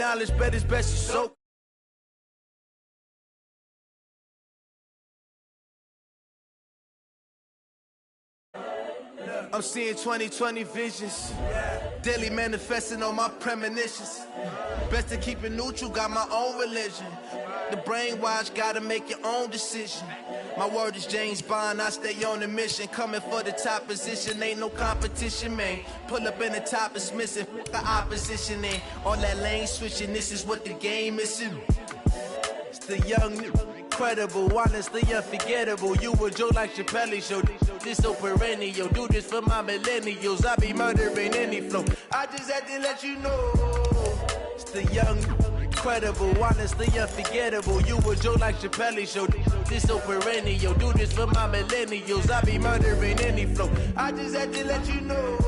knowledge, bet it's best you soak. I'm seeing 20/20 visions. Daily manifesting on my premonitions. Best to keep it neutral, got my own religion. The brainwash, gotta make your own decision. My word is James Bond, I stay on a mission. Coming for the top position, ain't no competition, man. Pull up in the top, it's missing, the opposition in. All that lane switching, this is what the game is. It's the young, incredible, honestly unforgettable. You a joke like Chappelle Show. This so perennial, do this for my millennials. I be murdering any flow. I just had to let you know. It's the young, incredible, honestly unforgettable. You a joke like Chappelle Show. This so perennial, do this for my millennials. I be murdering any flow. I just had to let you know.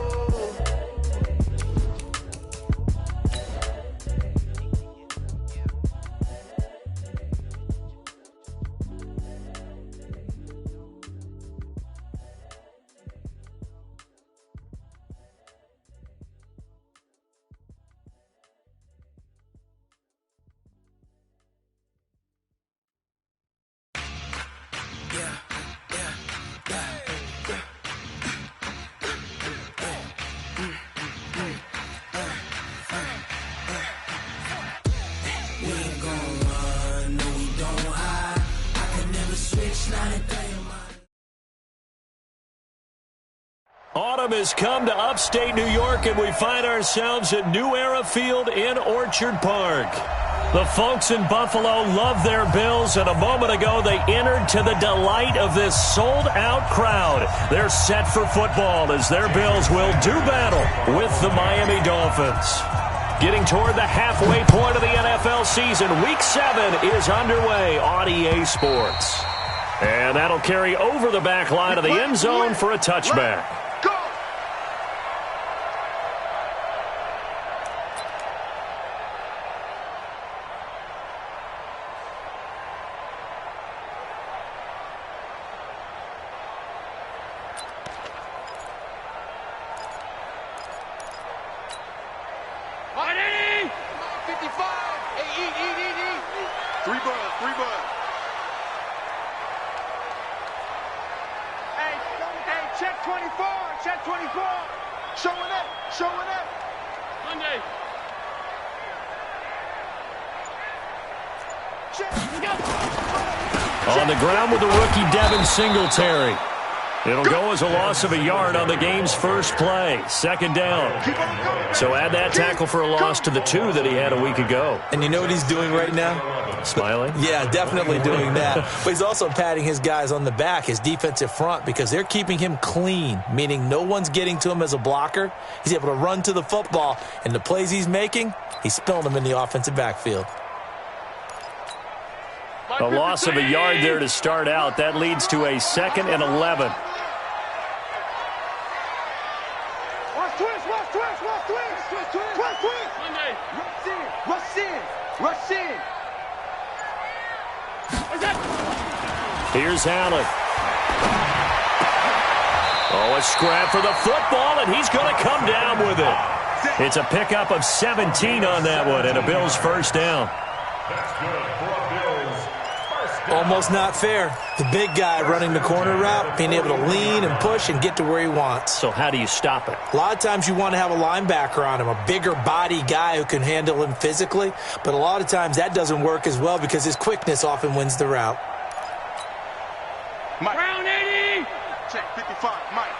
Autumn has come to upstate New York, and we find ourselves at New Era Field in Orchard Park. The folks in Buffalo love their Bills, and a moment ago they entered to the delight of this sold-out crowd. They're set for football as their Bills will do battle with the Miami Dolphins. Getting toward the halfway point of the NFL season, Week 7 is underway on EA Sports. And that'll carry over the back line of the end zone for a touchback. On the ground with the rookie Devin Singletary. It'll go as a loss of a yard on the game's first play. Second down. So add that tackle for a loss to the 2 that he had a week ago. And you know what he's doing right now? Smiling? Yeah, definitely doing that. But he's also patting his guys on the back, his defensive front, because they're keeping him clean, meaning no one's getting to him as a blocker. He's able to run to the football, and the plays he's making, he's spilling them in the offensive backfield. A loss of a yard there to start out. That leads to a 2nd and 11. Here's Allen. Oh, a scrap for the football, and he's going to come down with it. It's a pickup of 17 on that one, and a Bills first down. Almost not fair. The big guy running the corner route, being able to lean and push and get to where he wants. So how do you stop it? A lot of times you want to have a linebacker on him, a bigger body guy who can handle him physically. But a lot of times that doesn't work as well because his quickness often wins the route. Mike. Round 80. Check 55. Mike,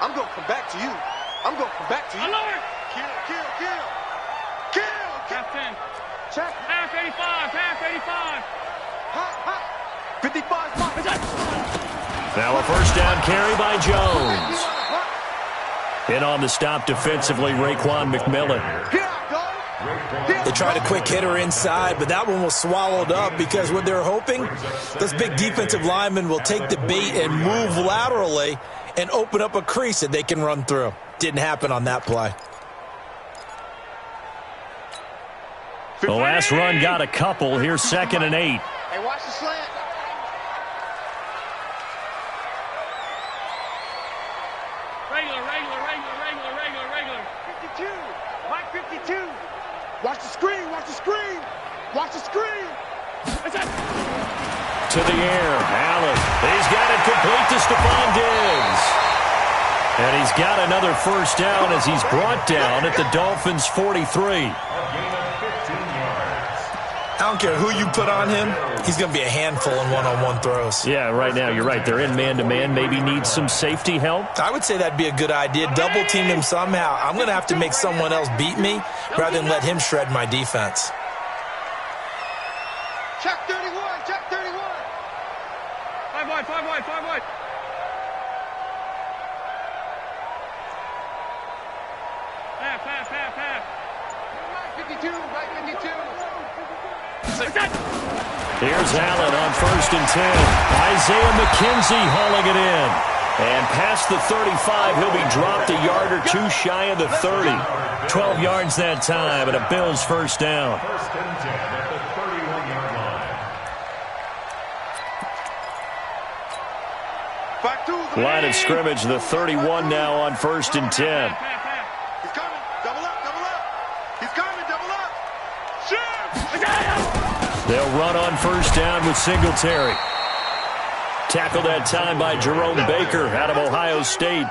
I'm going to come back to you. I'm going to come back to you. Alert. Kill. Half 10. Check. Half 85. 55. Now a first down carry by Jones. In on the stop defensively, Raekwon McMillan. They tried a quick hitter inside, but that one was swallowed up because what they're hoping, this big defensive lineman will take the bait and move laterally and open up a crease that they can run through. Didn't happen on that play. The last run got a couple. Here's 2nd and 8. Hey, watch the slant. Regular. 52. Mike 52. Watch the screen. Watch the screen. Watch the screen. To the air. Allen. He's got it complete to Stephon Diggs. And he's got another first down as he's brought down at the Dolphins' 43. I don't care who you put on him. He's going to be a handful in one-on-one throws. Yeah, right now, you're right. They're in man-to-man. Maybe need some safety help. I would say that'd be a good idea. Double-team him somehow. I'm going to have to make someone else beat me rather than let him shred my defense. Check 31. Check 31. 5 wide. 5 wide. 5 wide. Half. 52. Right 52. Here's Allen on 1st and 10. Isaiah McKenzie hauling it in. And past the 35, he'll be dropped a yard or two shy of the 30. 12 yards that time, and a Bills first down. First and 10 at the 31-yard line. Line of scrimmage, the 31 now on 1st and 10. He's coming. Double up. He's coming. Double up. Shoot. They'll run on first down with Singletary. Tackled that time by Jerome Baker out of Ohio State.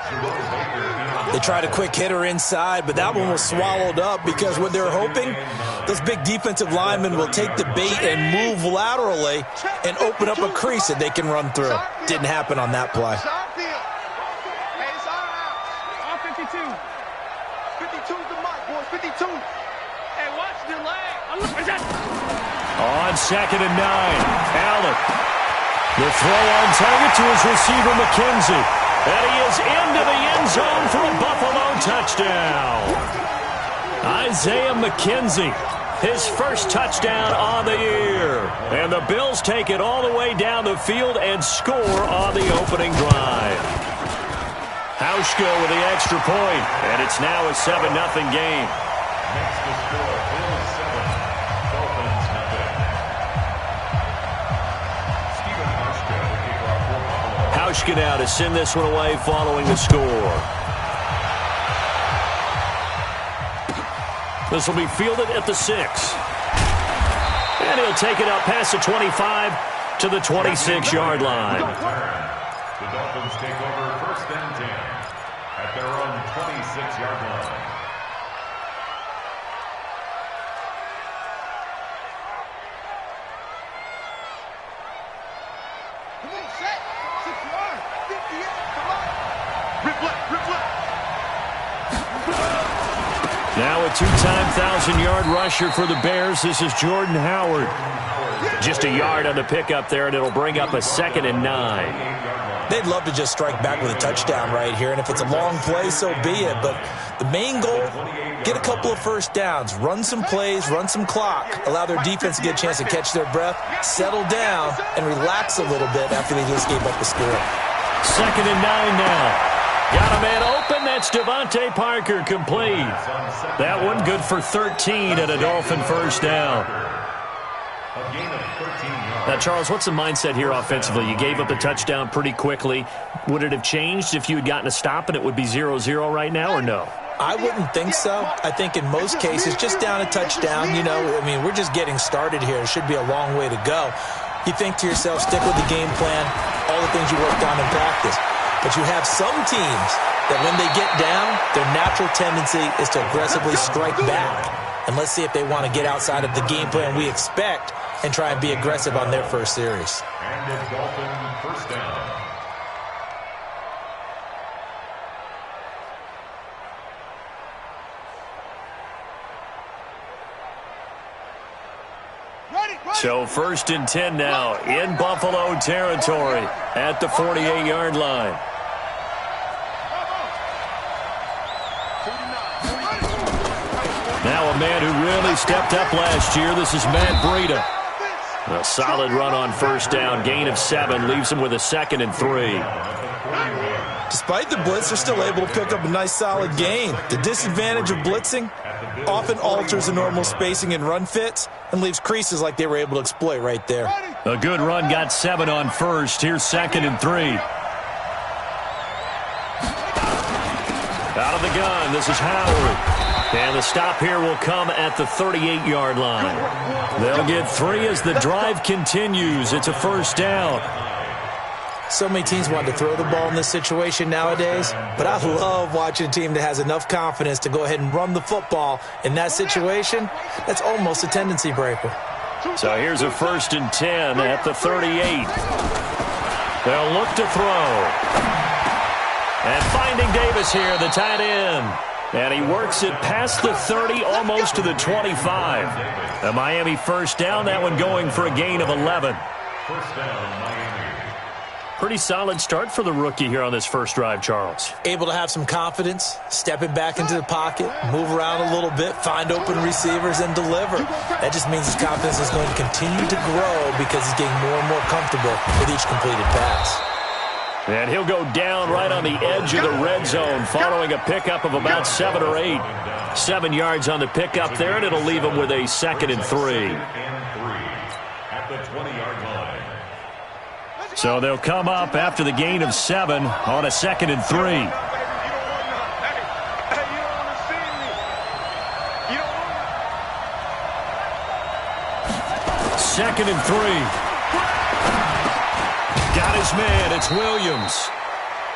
They tried a quick hitter inside, but that one was swallowed up because what they're hoping, those big defensive linemen will take the bait and move laterally and open up a crease that they can run through. Didn't happen on that play. Hey, it's all 52. 52's the mic, boys. 52. Hey, watch the leg. On 2nd and 9, Allen. The throw on target to his receiver, McKenzie. And he is into the end zone for a Buffalo touchdown. Isaiah McKenzie, his first touchdown on the year. And the Bills take it all the way down the field and score on the opening drive. Hauschka with the extra point, and it's now a 7-0 game. Next to score, Bills 7, Dolphins nothing. Stephen Hauschka, the kickoff for Buffalo. Hauschka now to send this one away following the score. This will be fielded at the 6. And he'll take it up past the 25 to the 26-yard line. The Dolphins take over 1st and 10 at their own 26-yard line. Come on, set. 6 yards. 58. Come on. Rip left. Now a two-time 1,000-yard rusher for the Bears. This is Jordan Howard. Just a yard on the pickup there, and it'll bring up a 2nd and 9. They'd love to just strike back with a touchdown right here, and if it's a long play, so be it. But the main goal, get a couple of first downs, run some plays, run some clock, allow their defense to get a chance to catch their breath, settle down, and relax a little bit after they just gave up the score. 2nd and 9 now. Got a man open. That's Devontae Parker complete. That one good for 13 and a Dolphin first down. A gain of 13 yards. Now, Charles, what's the mindset here offensively? You gave up the touchdown pretty quickly. Would it have changed if you had gotten a stop and it would be 0-0 right now, or no? I wouldn't think so. I think in most cases, just down a touchdown, we're just getting started here. It should be a long way to go. You think to yourself, stick with the game plan, all the things you worked on in practice. But you have some teams that when they get down, their natural tendency is to aggressively strike back. And let's see if they want to get outside of the game plan we expect and try and be aggressive on their first series. And a Dolphin first down. So 1st and 10 now in Buffalo territory at the 48-yard line. Now a man who really stepped up last year. This is Matt Breida. A solid run on first down. Gain of 7 leaves him with a 2nd and 3. Despite the blitz, they're still able to pick up a nice solid gain. The disadvantage of blitzing often alters the normal spacing and run fits and leaves creases like they were able to exploit right there. A good run, got 7 on first. Here's 2nd and 3. Out of the gun, this is Howard. And the stop here will come at the 38-yard line. They'll get 3 as the drive continues. It's a first down. So many teams want to throw the ball in this situation nowadays, but I love watching a team that has enough confidence to go ahead and run the football in that situation. That's almost a tendency breaker. So here's a 1st and 10 at the 38. They'll look to throw. And finding Davis here, the tight end. And he works it past the 30, almost to the 25. A Miami first down, that one going for a gain of 11. First down, Miami. Pretty solid start for the rookie here on this first drive, Charles. Able to have some confidence, stepping back into the pocket, move around a little bit, find open receivers, and deliver. That just means his confidence is going to continue to grow because he's getting more and more comfortable with each completed pass. And he'll go down right on the edge of the red zone following a pickup of about 7 or 8. 7 yards on the pickup there, and it'll leave him with a 2nd and 3. At the 20-yard line. So they'll come up after the gain of 7 on a 2nd and 3. Second and 3. Got his man. It's Williams.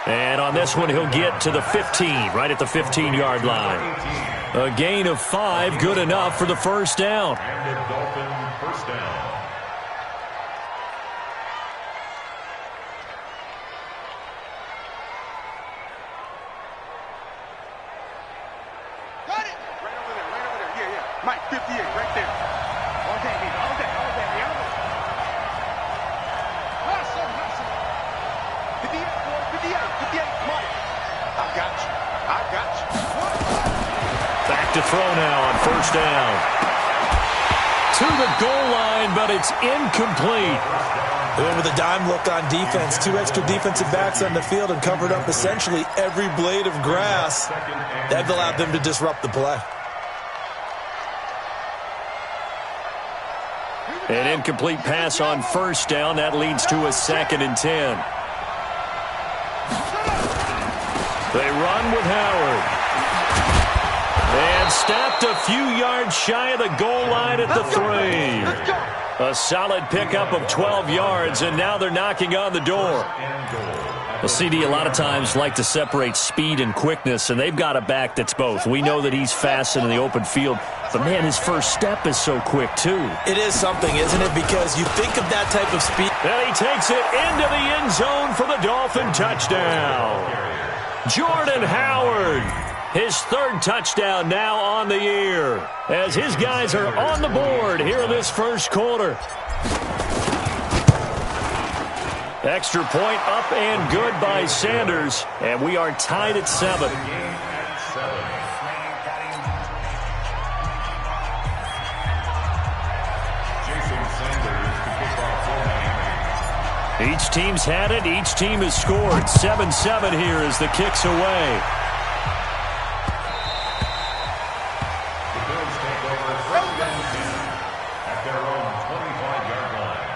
And on this one, he'll get to the 15, right at the 15-yard line. A gain of 5, good enough for the first down. And the Dolphin first down. Got it! Right over there. Yeah. Mike, 58, right there. All day, baby. All day. Hustle. 58, boy. 58, Mike. I got you. Back to throw now on first down. To the goal line, but it's incomplete. They went with a dime look on defense. 2 extra defensive backs on the field and covered up essentially every blade of grass. That allowed them to disrupt the play. An incomplete pass on first down. That leads to a 2nd and 10. They run with Howard. And stopped a few yards shy of the goal line at the 3. A solid pickup of 12 yards, and now they're knocking on the door. Well, CD, a lot of times like to separate speed and quickness, and they've got a back that's both. We know that he's fast in the open field, but, man, his first step is so quick, too. It is something, isn't it? Because you think of that type of speed. And he takes it into the end zone for the Dolphin touchdown. Jordan Howard, his 3rd touchdown now on the year, as his guys are on the board here in this first quarter. Extra point up and good by Sanders, and we are tied at 7. Each team's had it. Each team has scored. 7-7 here as the kick's away. The Bills take over first and 10 at their own 25-yard line.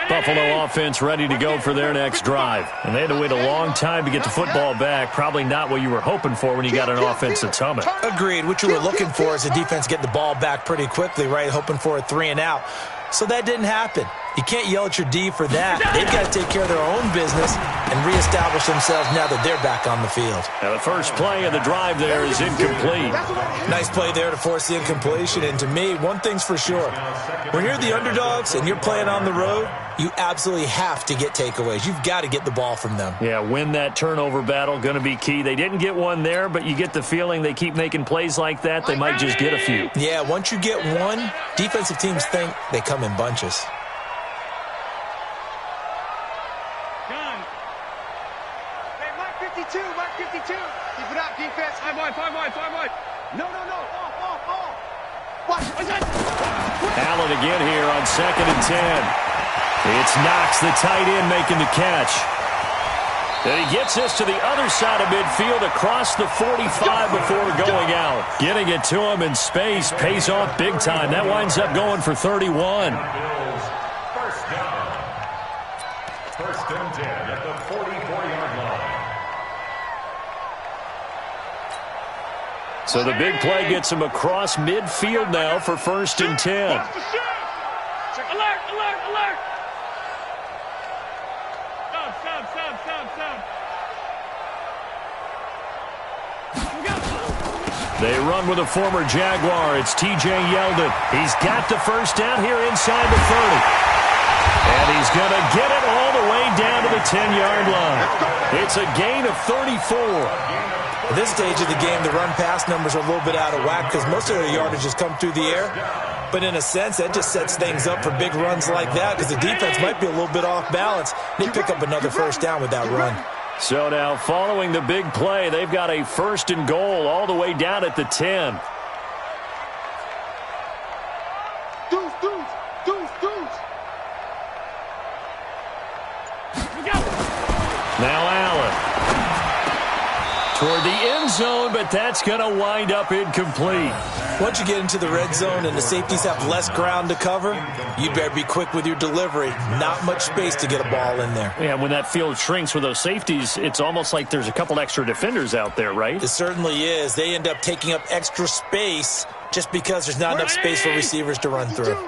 Buffalo offense ready to go for their next drive. And they had to wait a long time to get the football back. Probably not what you were hoping for when you got an offense that's humming. Agreed. What you were looking for is the defense get the ball back pretty quickly, right? Hoping for a 3 and out. So that didn't happen. You can't yell at your D for that. They've got to take care of their own business and reestablish themselves now that they're back on the field. Now the first play of the drive there is incomplete. Nice play there to force the incompletion. And to me, one thing's for sure. When you're the underdogs and you're playing on the road, you absolutely have to get takeaways. You've got to get the ball from them. Yeah, win that turnover battle, going to be key. They didn't get one there, but you get the feeling they keep making plays like that, they might just get a few. Yeah, once you get one, defensive teams think they come in bunches. Done. Hey, Mark 52. Keep it up, defense. 5 wide. No. Off. Watch. Allen again here on 2nd and 10. It's Knox, the tight end, making the catch. And he gets this to the other side of midfield across the 45 before going out. Getting it to him in space pays off big time. That winds up going for 31. First down. First and 10 at the 44-yard line. So the big play gets him across midfield now for first and 10. Alert, alert, alert. Stop. They run with a former Jaguar. It's T.J. Yeldon. He's got the first down here inside the 30. And he's going to get it all the way down to the 10-yard line. It's a gain of 34. At this stage of the game, the run-pass numbers are a little bit out of whack because most of their yardage has come through the air. But in a sense, that just sets things up for big runs like that because the defense might be a little bit off balance. They pick up another first down with that run. So now following the big play, they've got a first and goal all the way down at the 10. Now Allen. Toward the end zone, but that's going to wind up incomplete. Once you get into the red zone and the safeties have less ground to cover, you better be quick with your delivery. Not much space to get a ball in there. Yeah, when that field shrinks with those safeties, it's almost like there's a couple extra defenders out there, right? It certainly is. They end up taking up extra space just because there's not enough space for receivers to run through.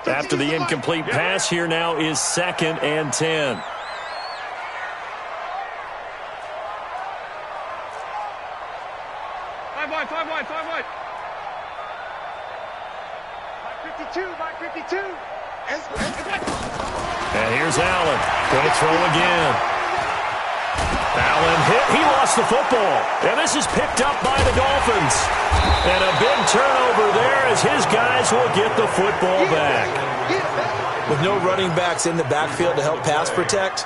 After the incomplete pass, here now is second and 10. Five wide. 52. And here's Allen. Going to throw again. Allen hit. He lost the football. And this is picked up by the Dolphins. And a big turnover there as his guys will get the football back. With no running backs in the backfield to help pass protect,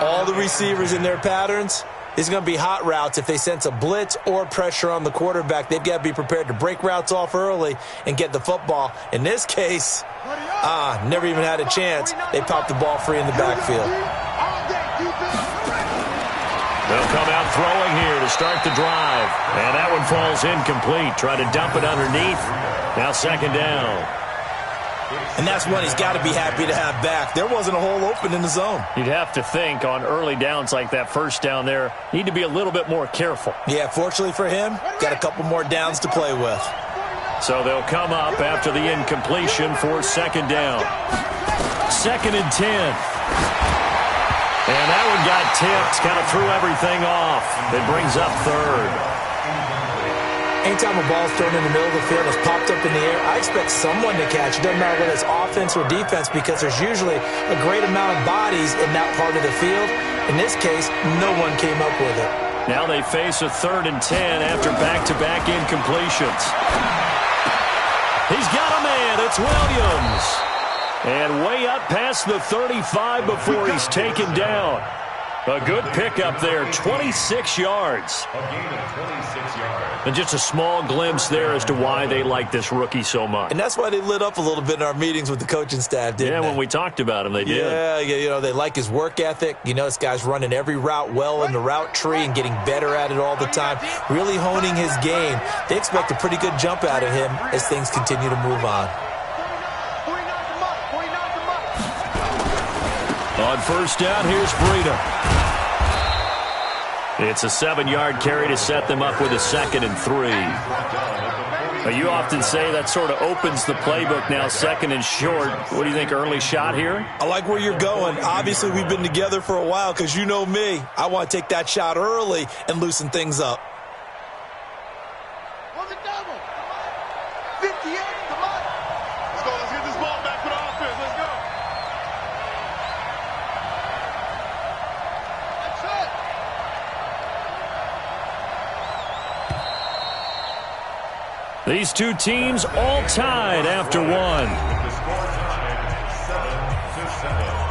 all the receivers in their patterns, it's going to be hot routes. If they sense a blitz or pressure on the quarterback, they've got to be prepared to break routes off early and get the football. In this case, never even had a chance. They popped the ball free in the backfield. They'll come out throwing here to start the drive. And that one falls incomplete. Try to dump it underneath. Now second down. And that's one he's got to be happy to have back. There wasn't a hole open in the zone. You'd have to think on early downs like that first down there, need to be a little bit more careful. Yeah, fortunately for him, got a couple more downs to play with. So they'll come up after the incompletion for second down. Second and 10. And that one got tipped, kind of threw everything off. It brings up third. Anytime a ball's thrown in the middle of the field and it's popped up in the air, I expect someone to catch it. Doesn't matter whether it's offense or defense because there's usually a great amount of bodies in that part of the field. In this case, no one came up with it. Now they face a third and 10 after back-to-back incompletions. He's got a man. It's Williams. And way up past the 35 before he's taken down. A good pickup there, 26 yards. A gain of 26 yards. And just a small glimpse there as to why they like this rookie so much. And that's why they lit up a little bit in our meetings with the coaching staff, didn't they? Yeah, when we talked about him, they did. Yeah, you know, they like his work ethic. You know, this guy's running every route well in the route tree and getting better at it all the time, really honing his game. They expect a pretty good jump out of him as things continue to move on. On first down, here's Breida. It's a 7-yard carry to set them up with a second and 3. You often say that sort of opens the playbook now, second and short. What do you think, early shot here? I like where you're going. Obviously, we've been together for a while because you know me. I want to take that shot early and loosen things up. On the double. 58, come on. Let's go. Let's get this ball back for the offense. Let's go. That's it. These two teams all tied after one. The score tied 7-7.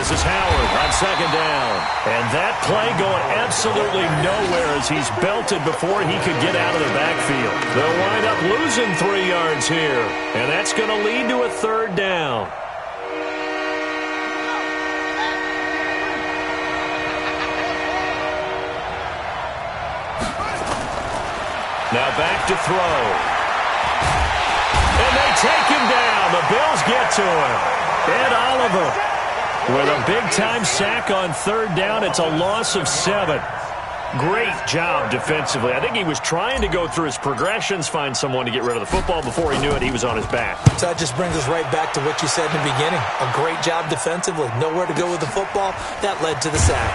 This is Howard on second down. And that play going absolutely nowhere as he's belted before he could get out of the backfield. They'll wind up losing 3 yards here. And that's going to lead to a third down. Now back to throw. And they take him down. The Bills get to him. Ed Oliver with a big-time sack on third down. It's a loss of 7. Great job defensively. I think he was trying to go through his progressions, find someone to get rid of the football. Before he knew it, he was on his back. So that just brings us right back to what you said in the beginning. A great job defensively. Nowhere to go with the football. That led to the sack.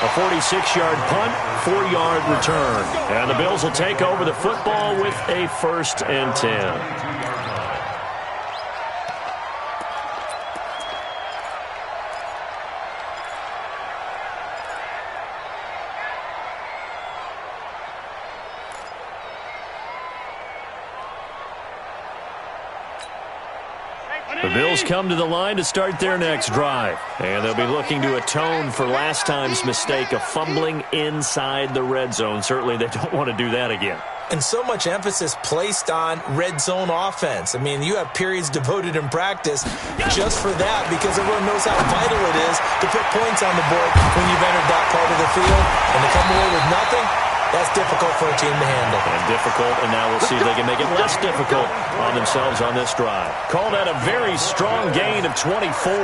A 46-yard punt, 4-yard return. And the Bills will take over the football with a 1st and 10. The Bills come to the line to start their next drive. And they'll be looking to atone for last time's mistake of fumbling inside the red zone. Certainly they don't want to do that again. And so much emphasis placed on red zone offense. I mean, you have periods devoted in practice just for that because everyone knows how vital it is to put points on the board when you've entered that part of the field. And to come away with nothing, that's difficult for a team to handle. And difficult, and now we'll see if they can make it less difficult on themselves on this drive. Called at a very strong gain of 24. 1st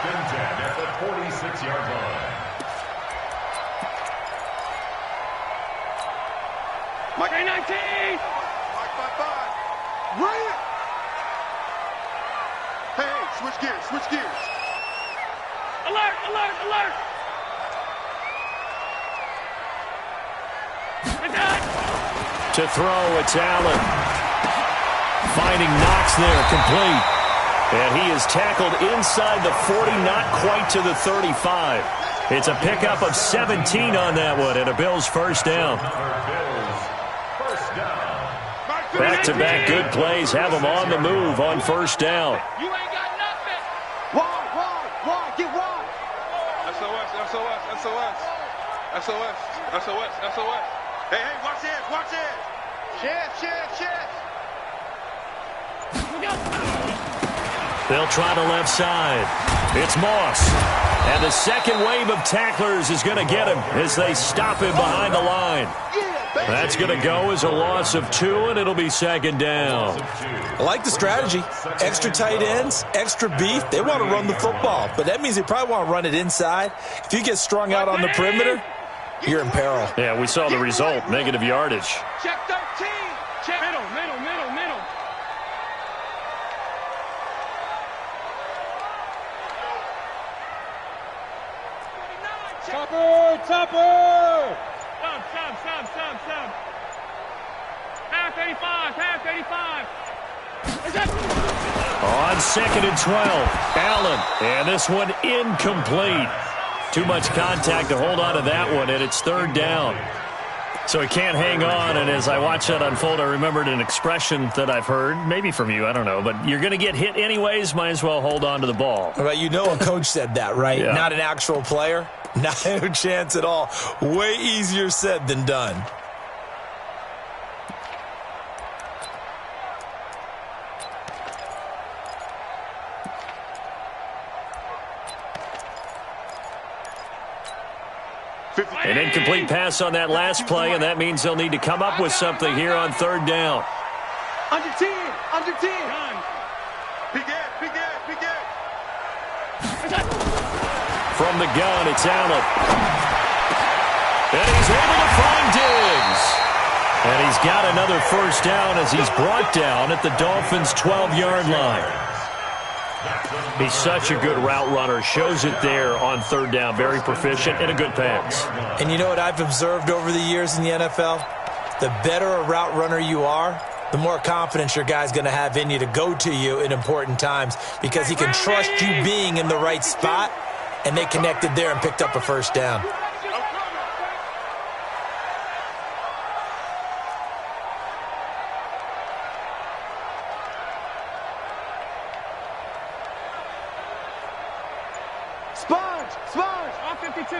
and 10 at the 46-yard line. Mike 19! Mike 5-5. Run it! Hey, switch gears, switch gears. Alert, alert, alert! To throw, it's Allen. Finding Knox there, complete. And he is tackled inside the 40, not quite to the 35. It's a pickup of 17 on that one, and a Bills 1st down. Back-to-back good plays have them on the move on 1st down. You ain't got nothing. Why? Get wide. SOS, SOS, SOS. SOS, SOS, SOS. Hey, watch this, watch this. Shift. They'll try the left side. It's Moss. And the second wave of tacklers is going to get him as they stop him behind the line. That's going to go as a loss of 2, and it'll be 2nd down. I like the strategy. Extra tight ends, extra beef. They want to run the football, but that means they probably want to run it inside. If you get strung out on the perimeter, you're in peril. Yeah, we saw the result, negative yardage. Check 13. Check middle. Topper! Sub. Half 85. On 2nd and 12, Allen. And this one incomplete. Too much contact to hold on to that one, and it's 3rd down. So he can't hang on, and as I watch that unfold, I remembered an expression that I've heard, maybe from you, I don't know, but you're going to get hit anyways, might as well hold on to the ball. Well, you know a coach said that, right? Yeah. Not an actual player. Not a chance at all. Way easier said than done. An incomplete pass on that last play, and that means they'll need to come up with something here on 3rd down. Under 10. Big Ed. From the gun, it's Allen. And he's able to find Diggs. And he's got another 1st down as he's brought down at the Dolphins' 12-yard line. He's such a good route runner. Shows it there on 3rd down. Very proficient and a good pass. And you know what I've observed over the years in the NFL? The better a route runner you are, the more confidence your guy's going to have in you to go to you in important times because he can trust you being in the right spot, and they connected there and picked up a 1st down. Smalls. On 52.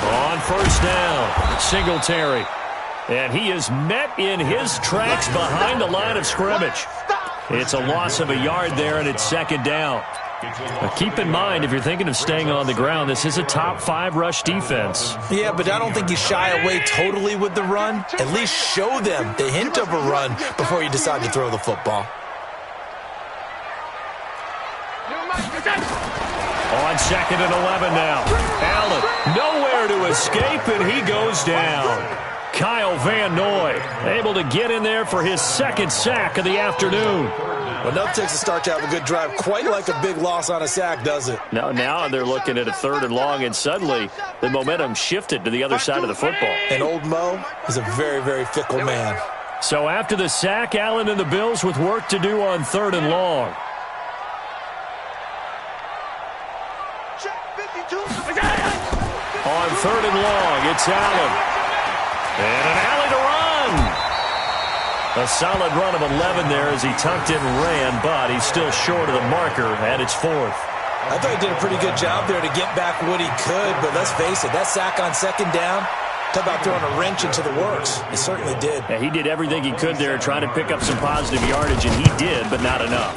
On first down, Singletary. And he is met in his tracks behind the line of scrimmage. It's a loss of a yard there, and it's second down. Now keep in mind, if you're thinking of staying on the ground, this is a top 5 rush defense. Yeah, but I don't think you shy away totally with the run. At least show them the hint of a run before you decide to throw the football. On second and 11 now. Allen nowhere to escape, and he goes down. Kyle Van Noy able to get in there for his second sack of the afternoon. Well, nothing takes a start to have a good drive quite like a big loss on a sack, does it? Now they're looking at a 3rd and long, and suddenly the momentum shifted to the other side of the football. And old Mo is a very, very fickle man. So after the sack, Allen and the Bills with work to do on 3rd and long. On 3rd and long, it's Allen. And an alley to run. A solid run of 11 there as he tucked it and ran, but he's still short of the marker, and it's 4th. I thought he did a pretty good job there to get back what he could, but let's face it, that sack on second down, talk about throwing a wrench into the works. He certainly did. Yeah, he did everything he could there trying to pick up some positive yardage, and he did, but not enough.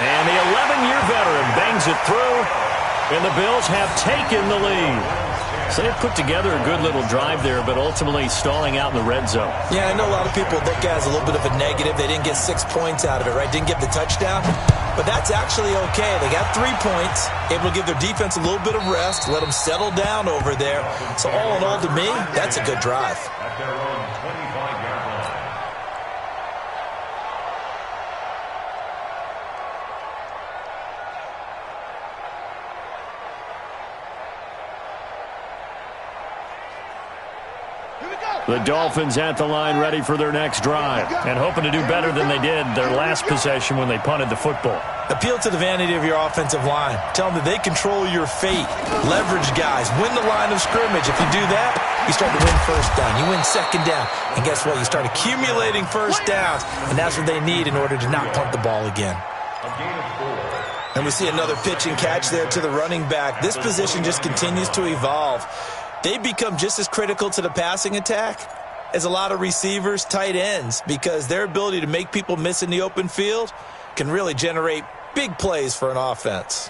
And the 11-year veteran bangs it through, and the Bills have taken the lead. So they put together a good little drive there, but ultimately stalling out in the red zone. Yeah, I know a lot of people look at it as a little bit of a negative. They didn't get 6 points out of it, right? Didn't get the touchdown. But that's actually okay. They got 3 points, able to give their defense a little bit of rest, let them settle down over there. So all in all, to me, that's a good drive. At their own 25-yard line. The Dolphins at the line ready for their next drive and hoping to do better than they did their last possession when they punted the football. Appeal to the vanity of your offensive line. Tell them that they control your fate. Leverage guys. Win the line of scrimmage. If you do that, you start to win first down. You win second down. And guess what? You start accumulating first downs. And that's what they need in order to not punt the ball again. And we see another pitch and catch there to the running back. This position just continues to evolve. They become just as critical to the passing attack as a lot of receivers, tight ends, because their ability to make people miss in the open field can really generate big plays for an offense.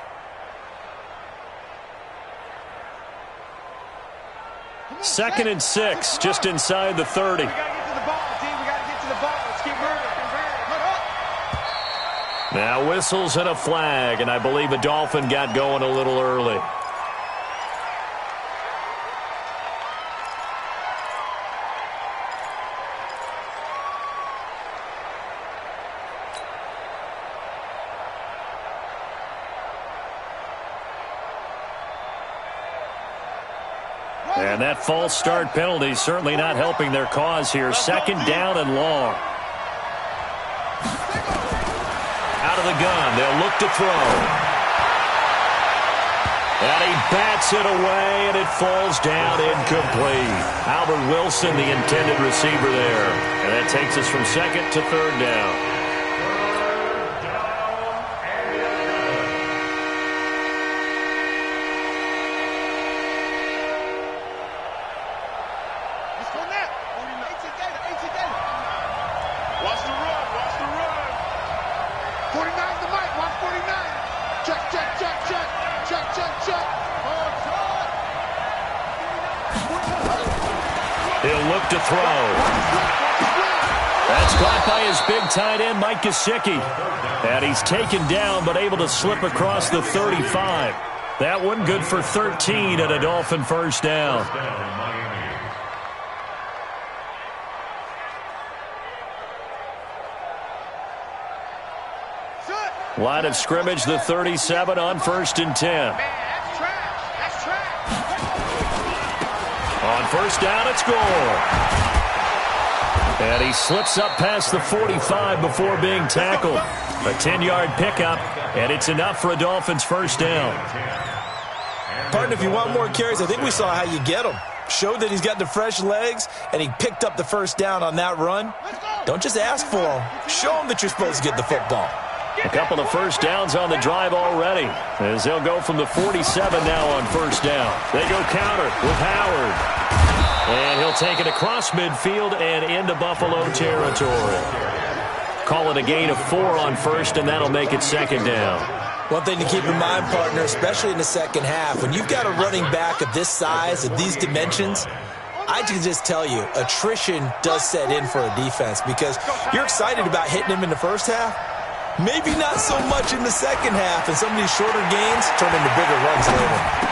Second and 6, just inside the 30. We got to get to the ball, team. We got to get to the ball. Let's keep moving. Now whistles and a flag, and I believe a Dolphin got going a little early. And that false start penalty certainly not helping their cause here. Second down and long. Out of the gun, they'll look to throw. And he bats it away, and it falls down incomplete. Albert Wilson, the intended receiver there. And that takes us from second to 3rd down. He'll look to throw. That's caught by his big tight end, Mike Gesicki. And he's taken down, but able to slip across the 35. That one good for 13 and a Dolphin first down. Line of scrimmage, the 37 on 1st and 10. On first down, it's Gore. And he slips up past the 45 before being tackled. A 10-yard pickup, and it's enough for a Dolphins first down. Partner, if you want more carries, I think we saw how you get him. Showed that he's got the fresh legs, and he picked up the first down on that run. Don't just ask for him. Show him that you're supposed to get the football. A couple of first downs on the drive already, as they'll go from the 47 now on first down. They go counter with Howard. And he'll take it across midfield and into Buffalo territory. Call it a gain of 4 on first, and that'll make it second down. One thing to keep in mind, partner, especially in the second half, when you've got a running back of this size, of these dimensions, I can just tell you, attrition does set in for a defense because you're excited about hitting him in the first half. Maybe not so much in the second half, and some of these shorter gains turn into bigger runs later.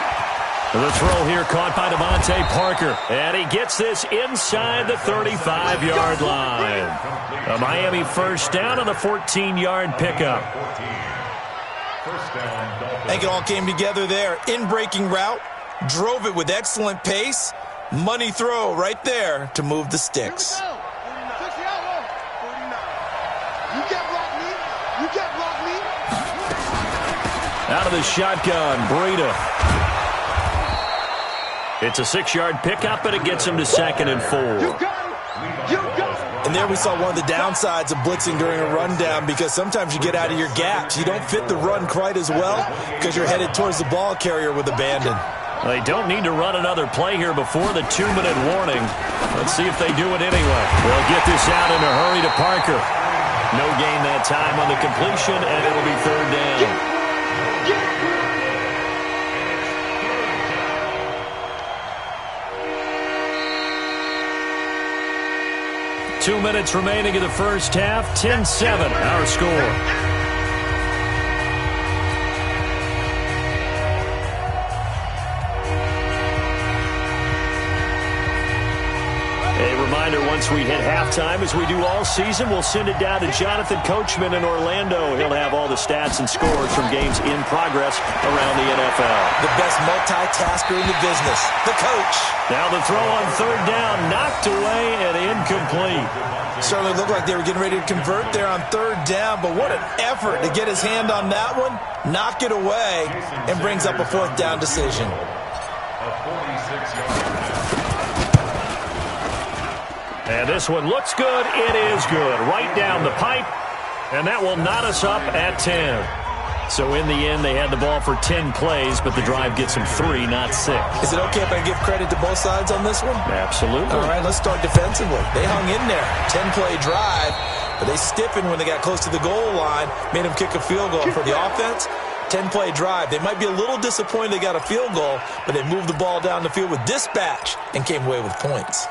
The throw here caught by Devontae Parker, and he gets this inside the 35-yard line. A Miami first down on the 14-yard pickup. I think it all came together there. In-breaking route, drove it with excellent pace. Money throw right there to move the sticks. Out of the shotgun, Breida. It's a 6-yard pickup, and it gets him to 2nd and 4. And there we saw one of the downsides of blitzing during a rundown because sometimes you get out of your gaps. You don't fit the run quite as well because you're headed towards the ball carrier with abandon. They don't need to run another play here before the 2-minute warning. Let's see if they do it anyway. They'll get this out in a hurry to Parker. No gain that time on the completion, and it'll be 3rd down. 2 minutes remaining in the first half. 10-7, our score. Once we hit halftime, as we do all season, we'll send it down to Jonathan Coachman in Orlando. He'll have all the stats and scores from games in progress around the NFL. The best multitasker in the business, the coach. Now the throw on 3rd down, knocked away and incomplete. Certainly looked like they were getting ready to convert there on 3rd down, but what an effort to get his hand on that one, knock it away, and brings up a 4th down decision. A 46-yard. And this one looks good. It is good. Right down the pipe. And that will knot us up at 10. So in the end, they had the ball for 10 plays, but the drive gets them 3, not 6. Is it okay if I give credit to both sides on this one? Absolutely. All right, let's start defensively. They hung in there. 10-play drive, but they stiffened when they got close to the goal line, made them kick a field goal. For the offense, 10-play drive. They might be a little disappointed they got a field goal, but they moved the ball down the field with dispatch and came away with points.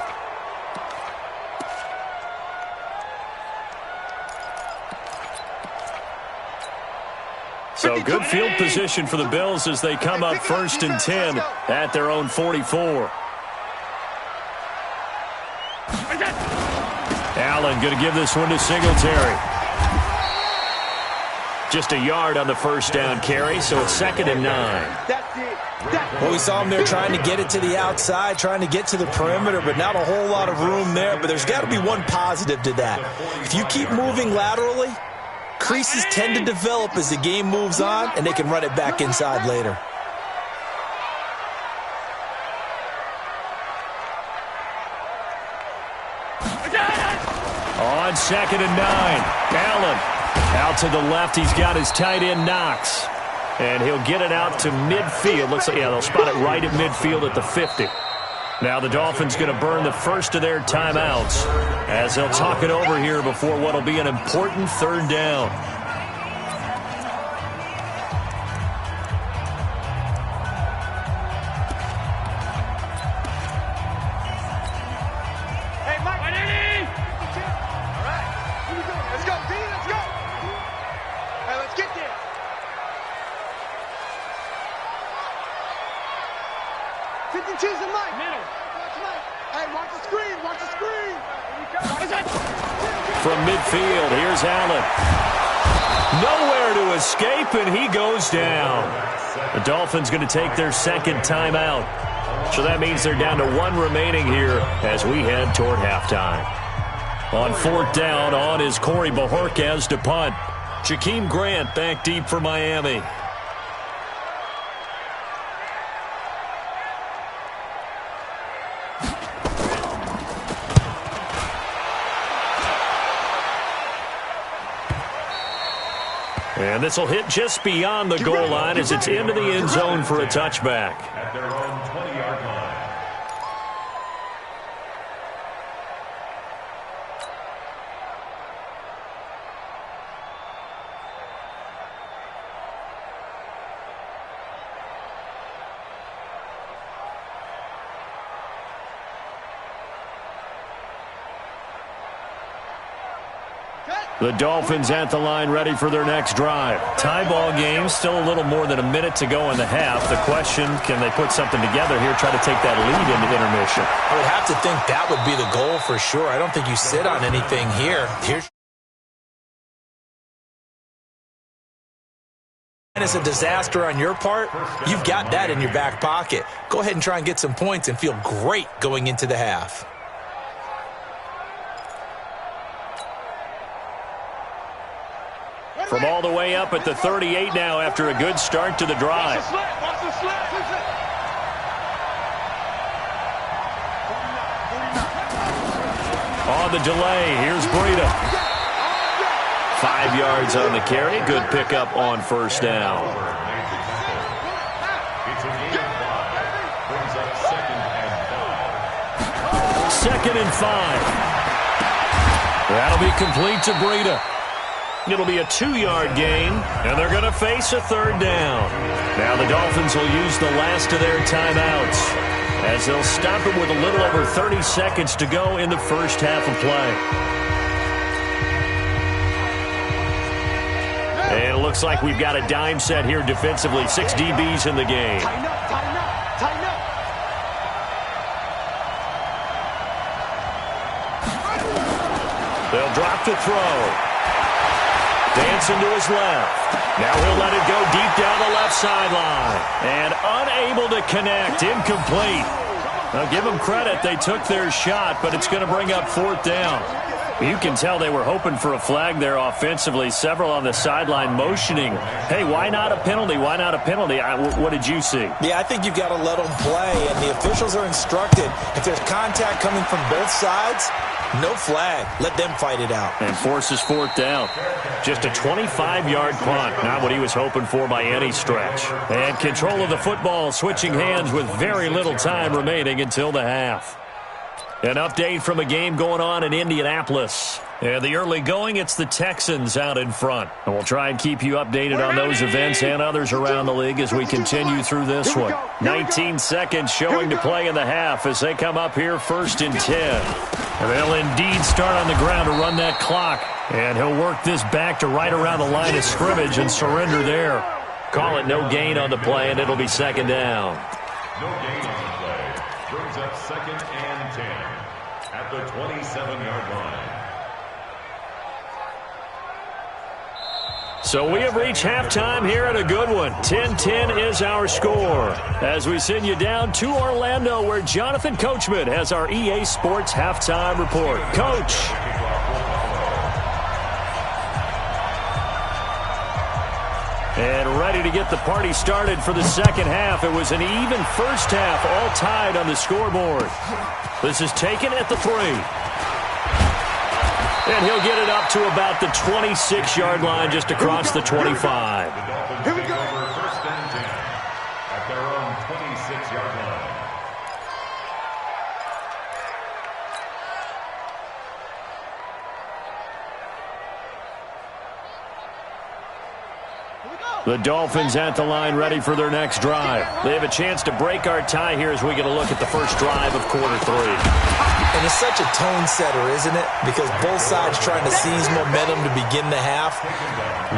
So good field position for the Bills as they come up 1st and 10 at their own 44. Allen going to give this one to Singletary. Just a yard on the first down carry, so it's 2nd and 9. Well, we saw him there trying to get it to the outside, trying to get to the perimeter, but not a whole lot of room there. But there's got to be one positive to that. If you keep moving laterally, creases tend to develop as the game moves on, and they can run it back inside later. On 2nd and 9, Allen out to the left. He's got his tight end Knox, and he'll get it out to midfield. Looks like, yeah, they'll spot it right at midfield at the 50. Now the Dolphins going to burn the first of their timeouts as they'll talk it over here before what will be an important 3rd down. Hey, Mike. All right. Here we go. Let's go, D. Let's go. Hey, let's get there. In Mike. Middle. Hey, watch the screen. Watch the screen. From midfield, here's Allen. Nowhere to escape, and he goes down. The Dolphins going to take their 2nd timeout. So that means they're down to 1 remaining here as we head toward halftime. On 4th down, on is Corey Bojorquez to punt. Jakeem Grant back deep for Miami. And this will hit just beyond the goal line as it's into the end zone for a touchback. At their own 20-yard line. The Dolphins at the line ready for their next drive. Tie ball game, still a little more than a minute to go in the half. The question, can they put something together here, try to take that lead into intermission? I would have to think that would be the goal for sure. I don't think you sit on anything here. And it's a disaster on your part. You've got that in your back pocket. Go ahead and try and get some points and feel great going into the half. From all the way up at the 38 now after a good start to the drive. On the delay, here's Breida. 5 yards on the carry. Good pickup on first down. Second and 5. That'll be complete to Breida. It'll be a 2-yard gain, and they're going to face a third down. Now the Dolphins will use the last of their timeouts as they'll stop it with a little over 30 seconds to go in the first half of play. And it looks like we've got a dime set here defensively. 6 DBs in the game. Tighten up, tighten up, tighten up. They'll drop to throw. Dancing to his left. Now he'll let it go deep down the left sideline. And unable to connect. Incomplete. Now give them credit. They took their shot, but it's going to bring up fourth down. You can tell they were hoping for a flag there offensively. Several on the sideline motioning. Hey, why not a penalty? Why not a penalty? What did you see? Yeah, I think you've got to let them play, and the officials are instructed. If there's contact coming from both sides, no flag. Let them fight it out. And forces fourth down. Just a 25-yard punt. Not what he was hoping for by any stretch. And control of the football, switching hands with very little time remaining until the half. An update from a game going on in Indianapolis. And the early going, it's the Texans out in front. And we'll try and keep you updated on those events and others around the league as we continue through this one. 19 seconds showing to play in the half as they come up here 1st and 10. And they'll indeed start on the ground to run that clock. And he'll work this back to right around the line of scrimmage and surrender there. Call it no gain on the play, and it'll be second down. No gain on the play. Brings up 2nd and 10 at the 27-yard line. So we have reached halftime here at a good one. 10-10 is our score as we send you down to Orlando where Jonathan Coachman has our EA Sports halftime report. Coach. And ready to get the party started for the second half. It was an even first half, all tied on the scoreboard. This is taken at the 3. And he'll get it up to about the 26-yard line just across the 25. The Dolphins take over 1st and 10 at their own 26-yard line. The Dolphins at the line ready for their next drive. They have a chance to break our tie here as we get a look at the first drive of quarter 3. And it's such a tone setter, isn't it? Because both sides trying to seize momentum to begin the half.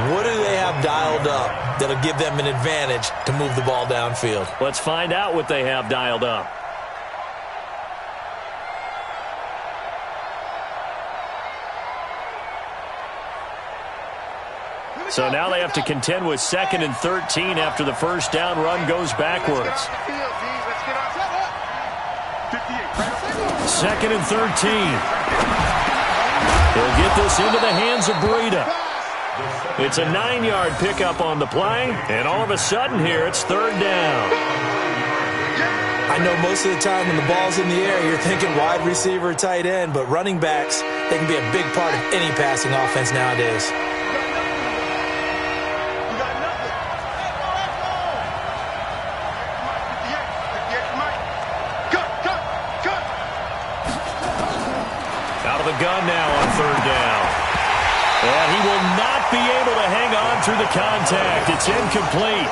What do they have dialed up that'll give them an advantage to move the ball downfield? Let's find out what they have dialed up. So now they have to contend with 2nd and 13 after the first down run goes backwards. 2nd and 13. He'll get this into the hands of Breida. It's a 9-yard pickup on the play, and all of a sudden here it's 3rd down. I know most of the time when the ball's in the air, you're thinking wide receiver, tight end, but running backs, they can be a big part of any passing offense nowadays. Out of the gun now on 3rd down. And he will not be able to hang on through the contact. It's incomplete.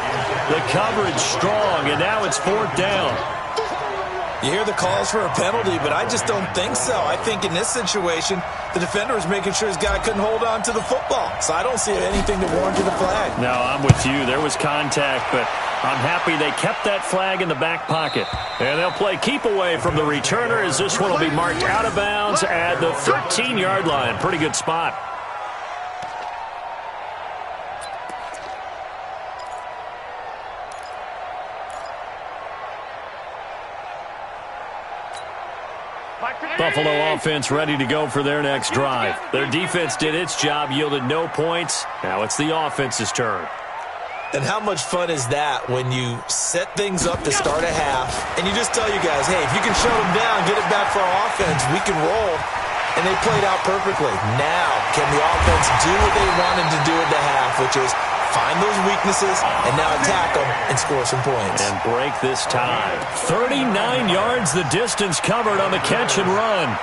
The coverage strong, and now it's 4th down. You hear the calls for a penalty, but I just don't think so. I think in this situation, the defender is making sure his guy couldn't hold on to the football. So I don't see anything to warrant the flag. No, I'm with you. There was contact, but I'm happy they kept that flag in the back pocket. And they'll play keep away from the returner as this one will be marked out of bounds at the 13-yard line. Pretty good spot. Buffalo offense ready to go for their next drive. Their defense did its job, yielded no points. Now it's the offense's turn. And how much fun is that when you set things up to start a half and you just tell you guys, hey, if you can shut them down, get it back for our offense, we can roll. And they played out perfectly. Now, can the offense do what they wanted to do at the half, which is find those weaknesses and now attack them and score some points. And break this tie. 39 yards the distance covered on the catch and run.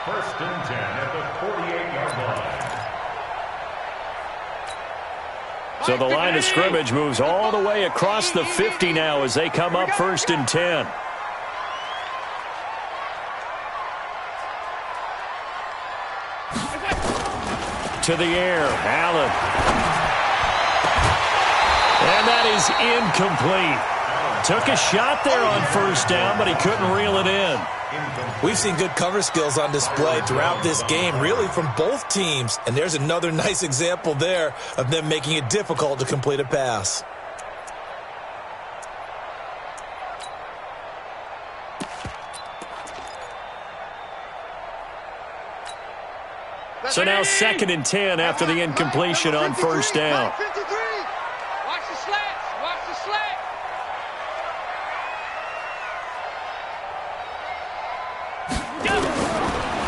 First and 10 at the 48-yard line. So the line of scrimmage moves all the way across the 50 now as they come up 1st and 10. To the air, Allen. And that is incomplete. Took a shot there on 1st down, but he couldn't reel it in. We've seen good cover skills on display throughout this game, really from both teams. And there's another nice example there of them making it difficult to complete a pass. So now 2nd and 10 after the incompletion on 1st down. Watch the slats. Watch the slats.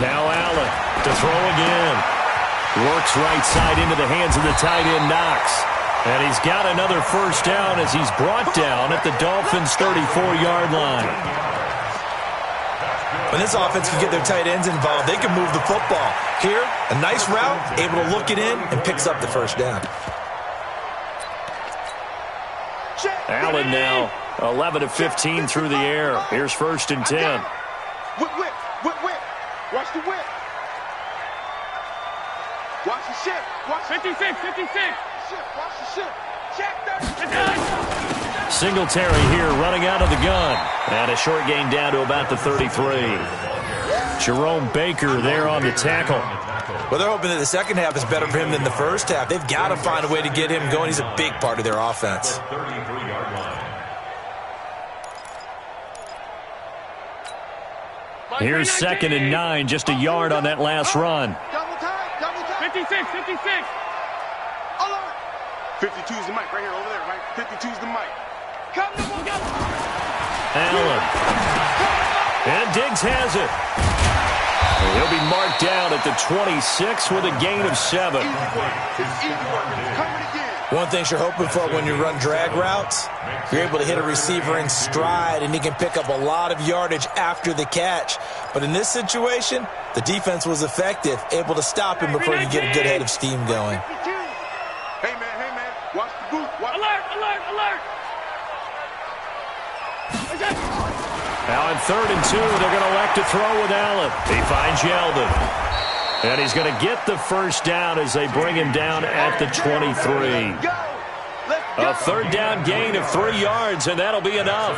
Now Allen to throw again. Works right side into the hands of the tight end Knox. And he's got another 1st down as he's brought down at the Dolphins' 34-yard line. When this offense can get their tight ends involved, they can move the football. Here, a nice route, able to look it in, and picks up the 1st down. Allen now 11 of 15 through the air. Here's 1st and 10. Whip. Watch the whip. Watch the ship. Watch 56. Watch the ship. Check that. Singletary here running out of the gun. And a short gain down to about the 33. Jerome Baker there on the tackle. Well, they're hoping that the second half is better for him than the first half. They've got to find a way to get him going. He's a big part of their offense. Here's 2nd and 9, just a yard on that last run. Double time. 56. 52's the mic right here, over there, right? 52's the mic. Come. Allen. And Diggs has it. And he'll be marked down at the 26 with a gain of 7. One thing you're hoping for when you run drag routes, you're able to hit a receiver in stride, and he can pick up a lot of yardage after the catch. But in this situation, the defense was effective, able to stop him before he could get a good head of steam going. Hey, man. Watch the boot. Alert. Now on 3rd and 2, they're going to elect to throw with Allen. He finds Yeldon. And he's going to get the 1st down as they bring him down at the 23. A 3rd down gain of 3 yards, and that'll be enough.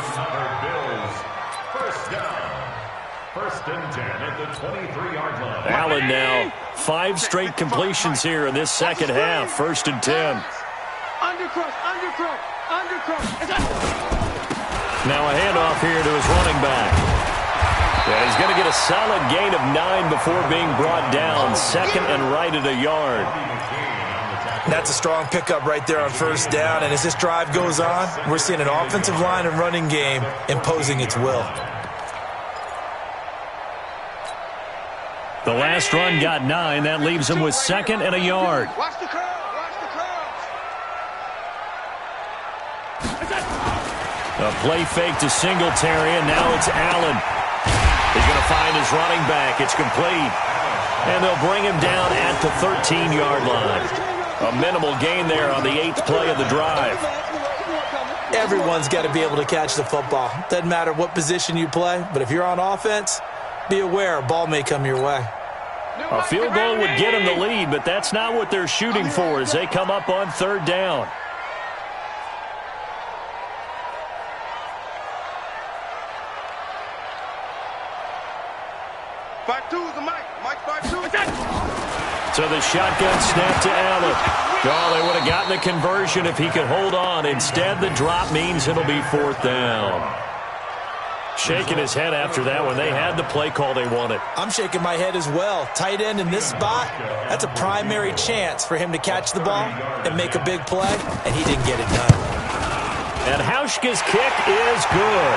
1st and 10 at the 23-yard line. Allen now 5 straight completions here in this second half. 1st and 10. Undercrush. Now a handoff here to his running back. And he's going to get a solid gain of 9 before being brought down. 2nd and right at a yard. That's a strong pickup right there on 1st down. And as this drive goes on, we're seeing an offensive line and running game imposing its will. The last run got 9. That leaves him with 2nd and a yard. Watch the curl. A play fake to Singletary, and now it's Allen. He's going to to find his running back. It's complete. And they'll bring him down at the 13-yard line. A minimal gain there on the 8th play of the drive. Everyone's got to be able to catch the football. Doesn't matter what position you play, but if you're on offense, be aware a ball may come your way. A field goal would get them the lead, but that's not what they're shooting for as they come up on 3rd down. So the shotgun snap to Allen. Oh, they would have gotten the conversion if he could hold on. Instead, the drop means it'll be 4th down. Shaking his head after that when they had the play call they wanted. I'm shaking my head as well. Tight end in this spot, that's a primary chance for him to catch the ball and make a big play, and he didn't get it done. And Hauschka's kick is good.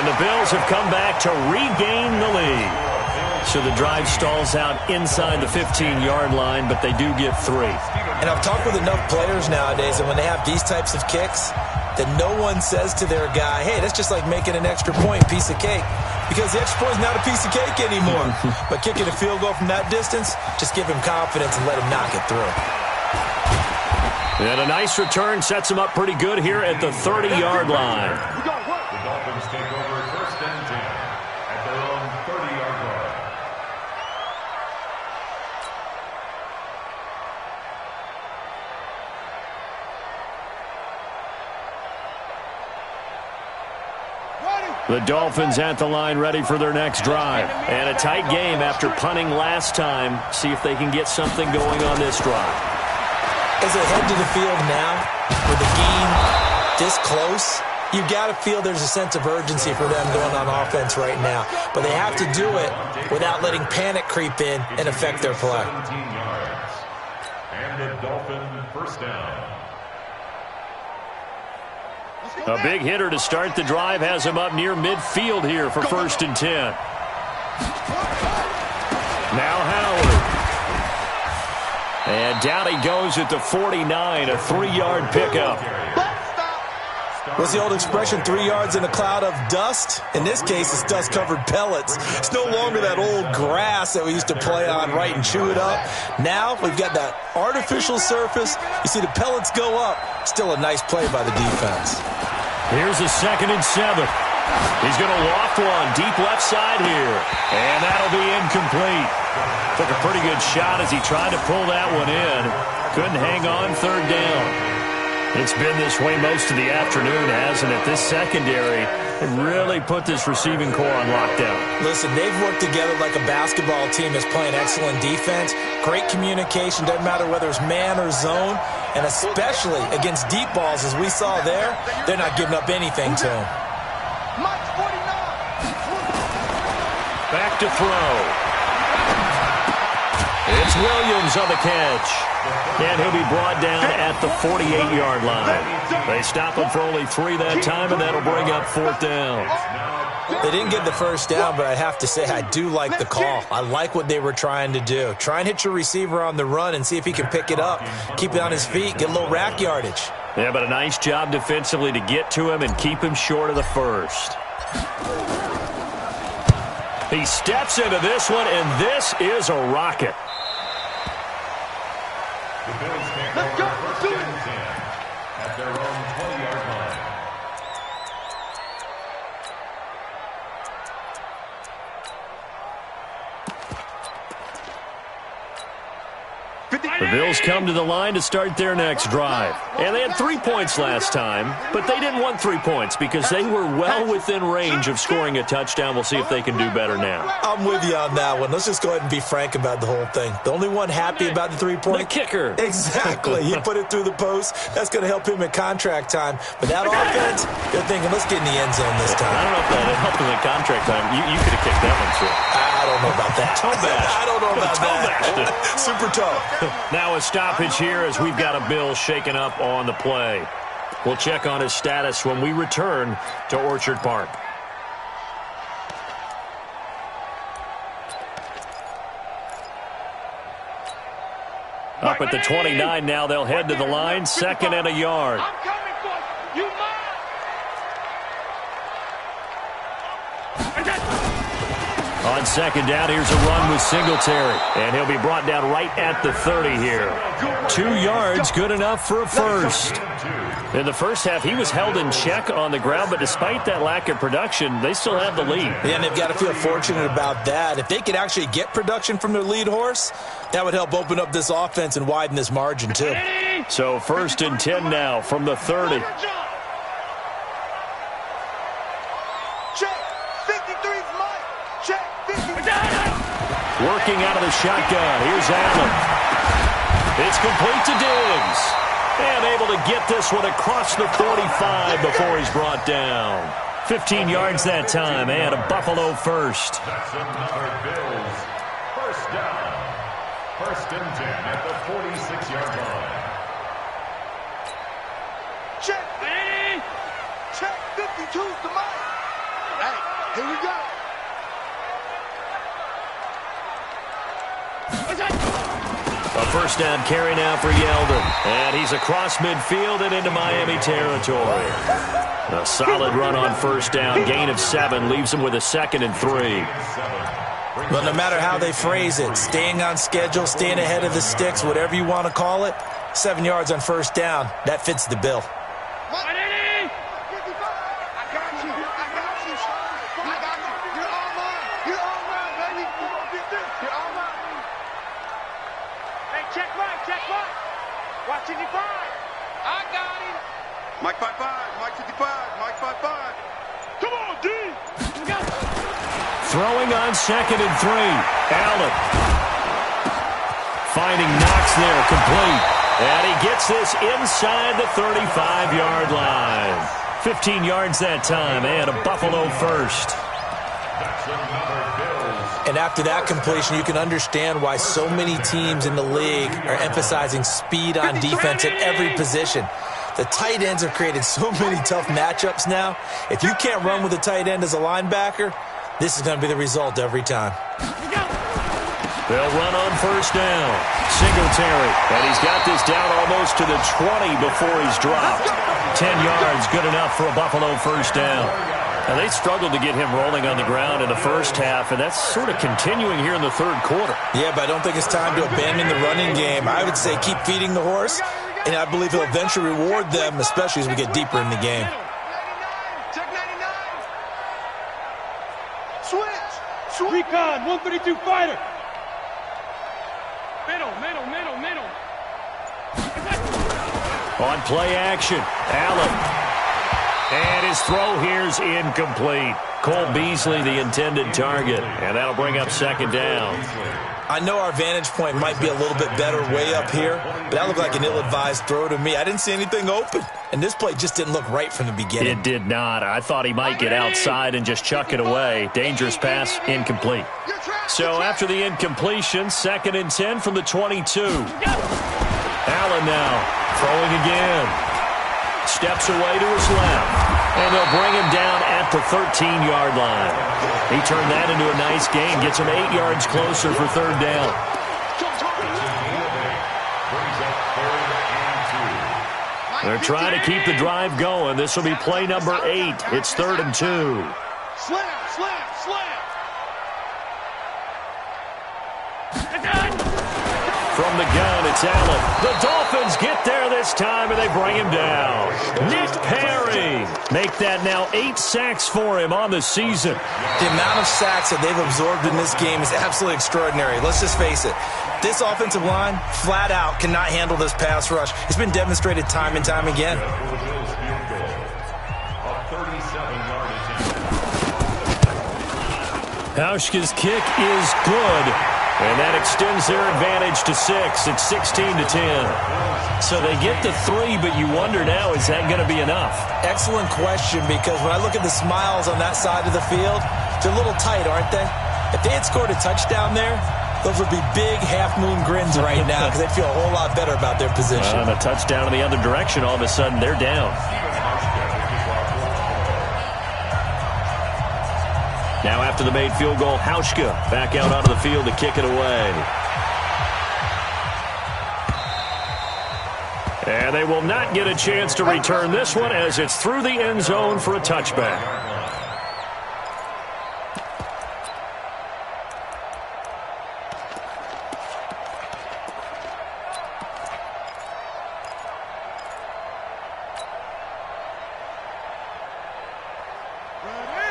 And the Bills have come back to regain the lead. So the drive stalls out inside the 15-yard line, but they do get 3. And I've talked with enough players nowadays, and when they have these types of kicks, that no one says to their guy, hey, that's just like making an extra point, piece of cake. Because the extra point is not a piece of cake anymore. But kicking a field goal from that distance, just give him confidence and let him knock it through. And a nice return sets him up pretty good here at the 30-yard line. The Dolphins take over 1st and 10 at their own 30-yard line. The Dolphins at the line ready for their next drive. And a tight game after punting last time. See if they can get something going on this drive. As they head to the field now, with the game this close, you've got to feel there's a sense of urgency for them going on offense right now. But they have to do it without letting panic creep in and affect their play. 17 yards. And the Dolphin 1st down. A big hitter to start the drive has him up near midfield here for 1st and 10. Now Howard. And down he goes at the 49, a 3-yard pickup. What's the old expression, 3 yards in a cloud of dust? In this case, it's dust-covered pellets. It's no longer that old grass that we used to play on, right, and chew it up. Now we've got that artificial surface. You see the pellets go up. Still a nice play by the defense. Here's a 2nd and 7. He's going to loft one deep left side here. And that'll be incomplete. Took a pretty good shot as he tried to pull that one in. Couldn't hang on 3rd down. It's been this way most of the afternoon, hasn't it? This secondary really put this receiving core on lockdown. Listen, they've worked together like a basketball team that's playing excellent defense. Great communication, doesn't matter whether it's man or zone. And especially against deep balls, as we saw there, they're not giving up anything to him. Back to throw. It's Williams on the catch. And he'll be brought down at the 48-yard line. They stop him for only 3 that time, and that'll bring up 4th down. They didn't get the 1st down, but I have to say I do like the call. I like what they were trying to do. Try and hit your receiver on the run and see if he can pick it up. Keep it on his feet, get a little rack yardage. Yeah, but a nice job defensively to get to him and keep him short of the 1st. He steps into this one, and this is a rocket. The Bills take over 1st and 10 at their own 20-yard line. The Bills come to the line to start their next drive. And they had 3 points last time, but they didn't want 3 points because they were well within range of scoring a touchdown. We'll see if they can do better now. I'm with you on that one. Let's just go ahead and be frank about the whole thing. The only one happy about the 3-point? The kicker. Exactly. He put it through the post. That's going to help him at contract time. But that offense, they're thinking, let's get in the end zone this time. I don't know if that helped him at contract time. You could have kicked that one through. I don't know about that. Toe bash. I don't know about that. Super toe. Now a stoppage here as we've got a Bill shaken up on the play. We'll check on his status when we return to Orchard Park. Up at the 29 now, they'll head to the line, 2nd and a yard. I'm coming for you. You mine. On second down, here's a run with Singletary. And he'll be brought down right at the 30 here. 2 yards, good enough for a first. In the first half, he was held in check on the ground, but despite that lack of production, they still have the lead. Yeah, and they've got to feel fortunate about that. If they could actually get production from their lead horse, that would help open up this offense and widen this margin, too. So 1st and 10 now from the 30. Working out of the shotgun. Here's Allen. It's complete to Diggs. And able to get this one across the 45 before he's brought down. 15 yards that time and a Buffalo first. That's another Bills first down. 1st and 10 at the 46-yard line. Check. Check. 52's the mark. Hey, here we go. A first down carry now for Yeldon. And he's across midfield and into Miami territory. A solid run on first down. Gain of 7 leaves him with a 2nd and 3. Well, no matter how they phrase it, staying on schedule, staying ahead of the sticks, whatever you want to call it, 7 yards on first down, that fits the bill. Mike 5-5, Mike 55, Mike 5-5. Come on, D! Throwing on 2nd and 3. Allen. Finding Knox there, complete. And he gets this inside the 35-yard line. 15 yards that time and a Buffalo first. That's another Bills. And after that completion, you can understand why so many teams in the league are emphasizing speed on defense at every position. The tight ends have created so many tough matchups now. If you can't run with a tight end as a linebacker, this is going to be the result every time. They'll run on first down. Singletary. And he's got this down almost to the 20 before he's dropped. 10 yards, good enough for a Buffalo first down. And they struggled to get him rolling on the ground in the first half, and that's sort of continuing here in the 3rd quarter. Yeah, but I don't think it's time to abandon the running game. I would say keep feeding the horse, and I believe he'll eventually reward them, especially as we get deeper in the game. Switch! Recon, 132 fighter! Middle. On play action, Allen. And his throw here's incomplete. Cole Beasley, the intended target, and that'll bring up 2nd down. I know our vantage point might be a little bit better way up here, but that looked like an ill-advised throw to me. I didn't see anything open, and this play just didn't look right from the beginning. It did not. I thought he might get outside and just chuck it away. Dangerous pass, incomplete. So after the incompletion, 2nd and 10 from the 22. Allen now throwing again. Steps away to his left. And they'll bring him down at the 13-yard line. He turned that into a nice gain. Gets him 8 yards closer for 3rd down. They're trying to keep the drive going. This will be play number 8. It's 3rd and 2. Slam! From the gun, it's Allen. The Dolphins get there this time, and they bring him down. Nick Perry. Make that now 8 sacks for him on the season. The amount of sacks that they've absorbed in this game is absolutely extraordinary. Let's just face it. This offensive line, flat out, cannot handle this pass rush. It's been demonstrated time and time again. Hauschka's kick is good. And that extends their advantage to 6. It's 16-10. So they get the 3, but you wonder now, is that going to be enough? Excellent question, because when I look at the smiles on that side of the field, they're a little tight, aren't they? If they had scored a touchdown there, those would be big half-moon grins right now because they'd feel a whole lot better about their position. And a touchdown in the other direction, all of a sudden they're down. Now after the made field goal, Hauschka back out onto the field to kick it away. And they will not get a chance to return this one as it's through the end zone for a touchback.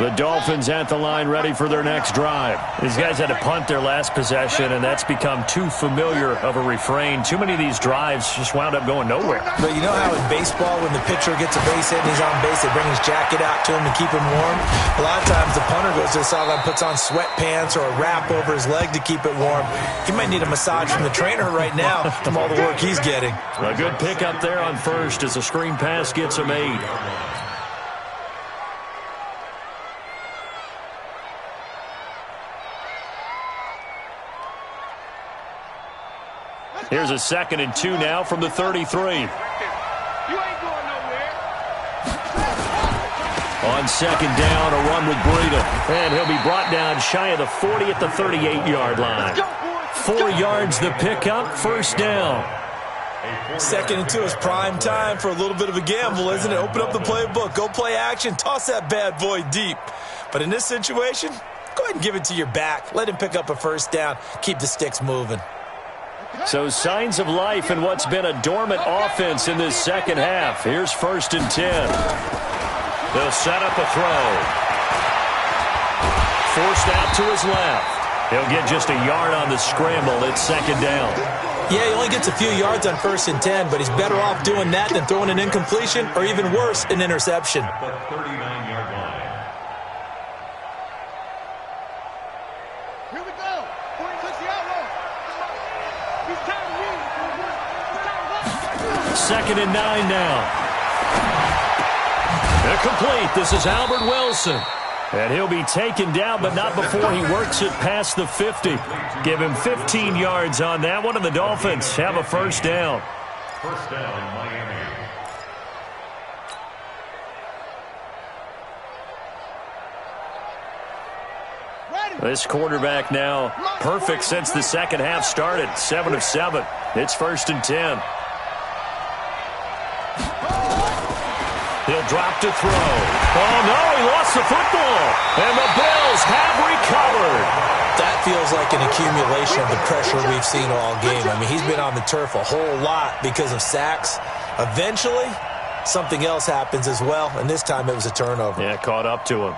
The Dolphins at the line ready for their next drive. These guys had to punt their last possession, and that's become too familiar of a refrain. Too many of these drives just wound up going nowhere. But you know how in baseball, when the pitcher gets a base hit and he's on base, they bring his jacket out to him to keep him warm? A lot of times the punter goes to the sideline, puts on sweatpants or a wrap over his leg to keep it warm. He might need a massage from the trainer right now from all the work he's getting. A good pickup there on first as a screen pass gets him 8. Here's a 2nd and 2 now from the 33. You ain't going nowhere. On 2nd down, a run with Breida. And he'll be brought down shy of the 40 at the 38-yard line. 4 yards the pickup, 1st down. 2nd and 2 is prime time for a little bit of a gamble, isn't it? Open up the playbook, go play action, toss that bad boy deep. But in this situation, go ahead and give it to your back. Let him pick up a 1st down, keep the sticks moving. So signs of life in what's been a dormant offense in this second half. Here's 1st and 10. They'll set up a throw. Forced out to his left. He'll get just a yard on the scramble. It's 2nd down. Yeah, he only gets a few yards on 1st and 10, but he's better off doing that than throwing an incompletion or even worse, an interception. The 39-yard line. Here we go. 40 the outlaw. He's time to win. He's time to 2nd and 9 now. Complete. This is Albert Wilson. And he'll be taken down, but not before he works it past the 50. Give him 15 yards on that one, and the Dolphins have a 1st down. 1st down, Miami. This quarterback now perfect since the second half started. 7 of 7. It's 1st and 10. He'll drop to throw. Oh, no, he lost the football. And the Bills have recovered. That feels like an accumulation of the pressure we've seen all game. I mean, he's been on the turf a whole lot because of sacks. Eventually, something else happens as well, and this time it was a turnover. Yeah, caught up to him.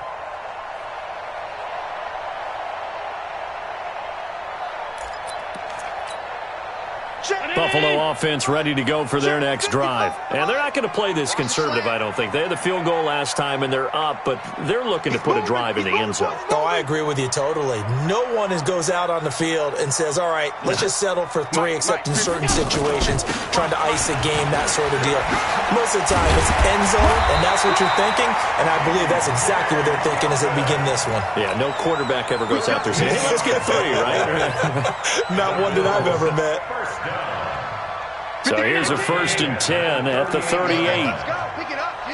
Buffalo offense ready to go for their next drive. And they're not going to play this conservative, I don't think. They had the field goal last time, and they're up, but they're looking to put a drive in the end zone. Oh, I agree with you totally. No one goes out on the field and says, all right, let's just settle for 3, except in certain situations, trying to ice a game, that sort of deal. Most of the time, it's end zone, and that's what you're thinking, and I believe that's exactly what they're thinking as they begin this one. Yeah, no quarterback ever goes out there saying, hey, let's get 3, right? Not one that I've ever met. So here's a 1st and 10 at the 38. Let's go. Pick it up, G.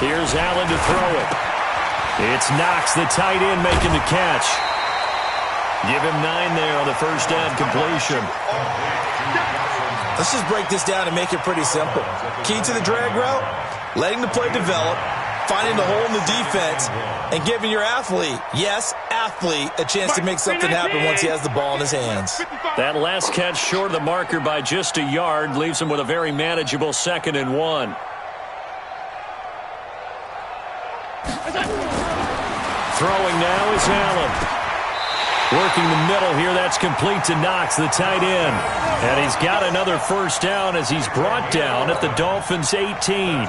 Here's Allen to throw it. It's Knox, the tight end, making the catch. Give him 9 there on the 1st down completion. Let's just break this down and make it pretty simple. Key to the drag route, letting the play develop, finding the hole in the defense, and giving your athlete, yes, athlete, a chance to make something happen once he has the ball in his hands. That last catch short of the marker by just a yard leaves him with a very manageable 2nd and 1. Throwing now is Allen. Working the middle here, that's complete to Knox, the tight end. And he's got another 1st down as he's brought down at the Dolphins' 18.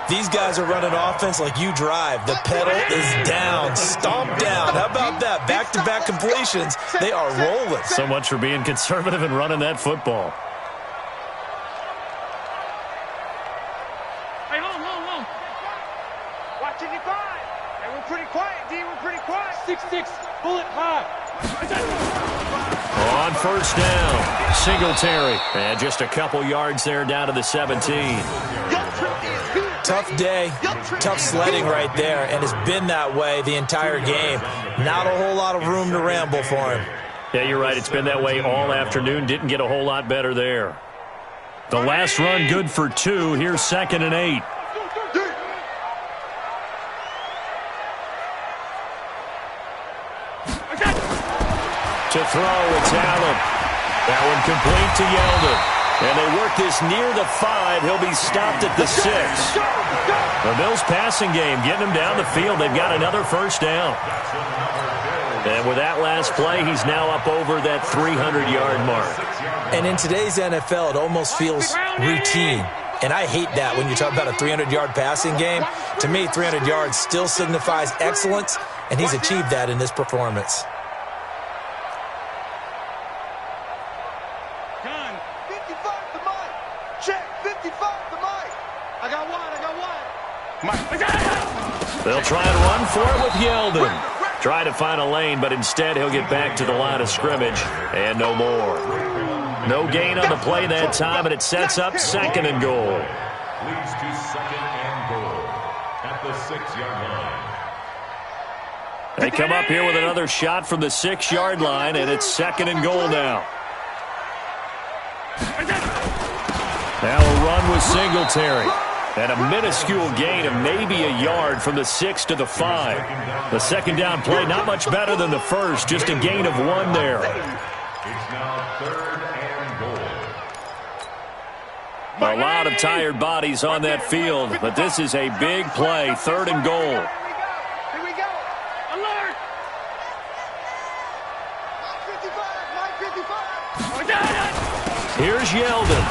These guys are running offense like you drive. The pedal is down, stomp down. How about that? Back-to-back completions. They are rolling. So much for being conservative and running that football. Hey, hold on. Watch it, 5. Hey, we're pretty quiet, D. We're pretty quiet. 6-6, bullet high. On 1st down, Singletary. And just a couple yards there down to the 17. Tough day, tough sledding right there, and it's been that way the entire game. Not a whole lot of room to ramble for him. Yeah, you're right. It's been that way all afternoon. Didn't get a whole lot better there. The last run good for 2. Here's 2nd and 8. To throw, it's Allen. That one complete to Yeldon. And they work this near the 5. He'll be stopped at the 6. The Bills passing game getting him down the field. They've got another first down. And with that last play, he's now up over that 300-yard mark. And in today's NFL, it almost feels routine. And I hate that when you talk about a 300-yard passing game. To me, 300 yards still signifies excellence, and he's achieved that in this performance. They'll try and run for it with Yeldon. Try to find a lane, but instead he'll get back to the line of scrimmage and no more. No gain on the play that time, and it sets up 2nd and goal. Leads to 2nd and goal at the 6-yard line. They come up here with another shot from the 6-yard line, and it's 2nd and goal now. Now a run with Singletary. And a minuscule gain of maybe a yard from the 6 to the 5. The second down play, not much better than the first, just a gain of 1 there. It's now 3rd and goal. A lot of tired bodies on that field, but this is a big play, 3rd and goal. Here we go. Alert. 955. Here's Yeldon.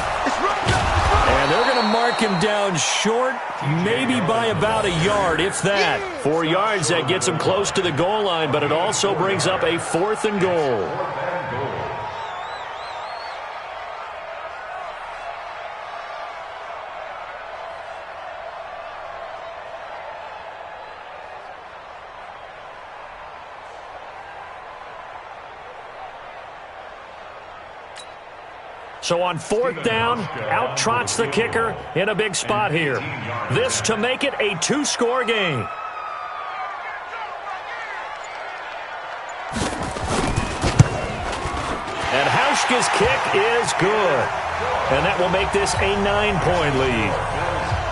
And they're going to mark him down short, maybe by about a yard, if that. 4 yards, that gets him close to the goal line, but it also brings up a 4th and goal. So on 4th down, out trots the kicker in a big spot here. This to make it a 2-score game. And Hauschka's kick is good. And that will make this a 9-point lead.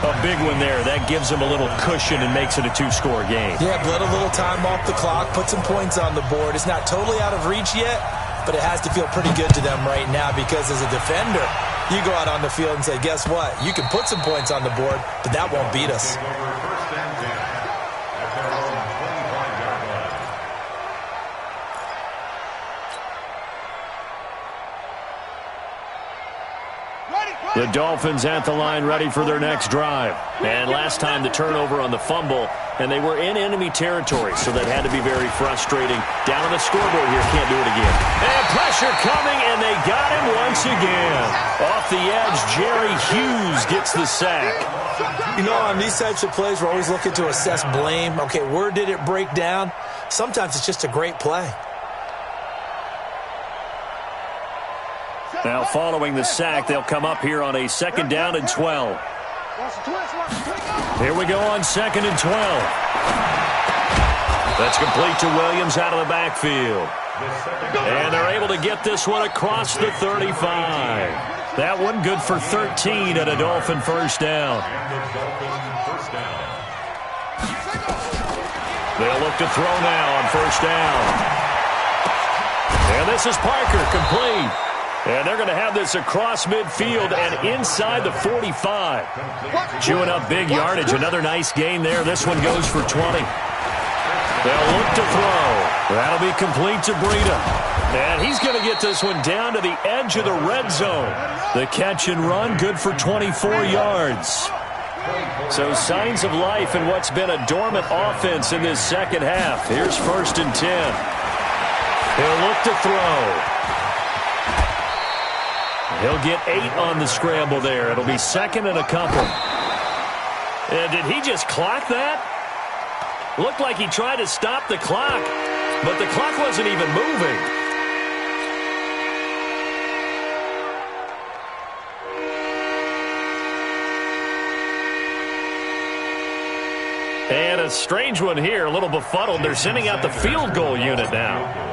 A big one there. That gives them a little cushion and makes it a 2-score game. Yeah, bled a little time off the clock, put some points on the board. It's not totally out of reach yet, but it has to feel pretty good to them right now because as a defender, you go out on the field and say, guess what? You can put some points on the board, but that won't beat us. The Dolphins at the line ready for their next drive. And last time the turnover on the fumble, and they were in enemy territory, so that had to be very frustrating. Down on the scoreboard here, can't do it again. And pressure coming, and they got him once again. Off the edge, Jerry Hughes gets the sack. You know, on these types of plays, we're always looking to assess blame. Okay, where did it break down? Sometimes it's just a great play. Now, following the sack, they'll come up here on a 2nd down and 12. Here we go on 2nd and 12. That's complete to Williams out of the backfield. And they're able to get this one across the 35. That one good for 13 and a Dolphin first down. They'll look to throw now on first down. And this is Parker, complete. And they're going to have this across midfield and inside the 45. Chewing up big yardage. Another nice gain there. This one goes for 20. They'll look to throw. That'll be complete to Breida. And he's going to get this one down to the edge of the red zone. The catch and run, good for 24 yards. So signs of life in what's been a dormant offense in this second half. Here's 1st and 10. He'll look to throw. He'll get 8 on the scramble there. It'll be 2nd and a couple. And did he just clock that? Looked like he tried to stop the clock, but the clock wasn't even moving. And a strange one here, a little befuddled. They're sending out the field goal unit now.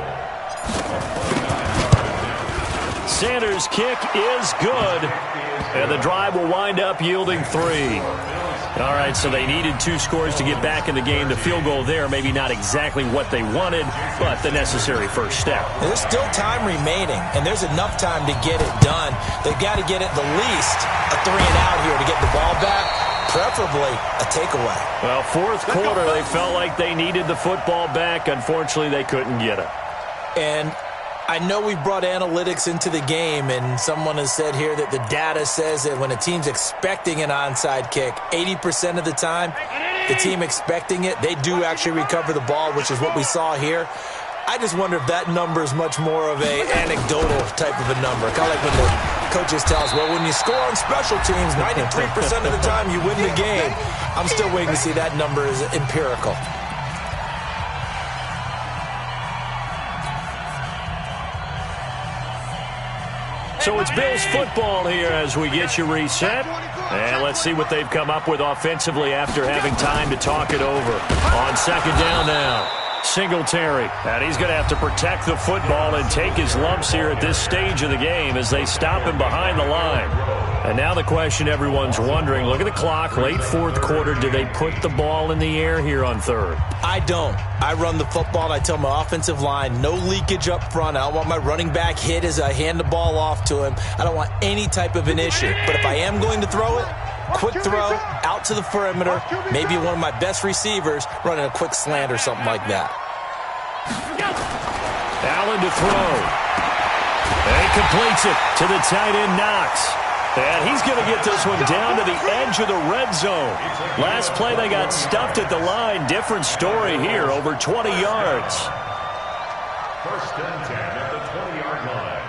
Sanders' kick is good, and the drive will wind up yielding 3. All right, so they needed 2 scores to get back in the game. The field goal there, maybe not exactly what they wanted, but the necessary first step. There's still time remaining, and there's enough time to get it done. They've got to get it the least a 3-and-out here to get the ball back, preferably a takeaway. Well, fourth quarter, they felt like they needed the football back. Unfortunately, they couldn't get it. And I know we brought analytics into the game, and someone has said here that the data says that when a team's expecting an onside kick, 80% of the time, the team expecting it, they do actually recover the ball, which is what we saw here. I just wonder if that number is much more of an anecdotal type of a number. Kind of like when the coaches tell us, well, when you score on special teams, 93% of the time you win the game. I'm still waiting to see that number is empirical. So it's Bills football here as we get you reset. And let's see what they've come up with offensively after having time to talk it over. On second down now, Singletary. And he's going to have to protect the football and take his lumps here at this stage of the game as they stop him behind the line. And now the question everyone's wondering, look at the clock, late fourth quarter, do they put the ball in the air here on third? I don't. I run the football, and I tell my offensive line, no leakage up front. I don't want my running back hit as I hand the ball off to him. I don't want any type of an issue. But if I am going to throw it, quick throw, out to the perimeter, maybe one of my best receivers running a quick slant or something like that. Allen to throw. And he completes it to the tight end, Knox. And he's going to get this one down to the edge of the red zone. Last play, they got stuffed at the line. Different story here, over 20 yards. First and 10 at the 20-yard line.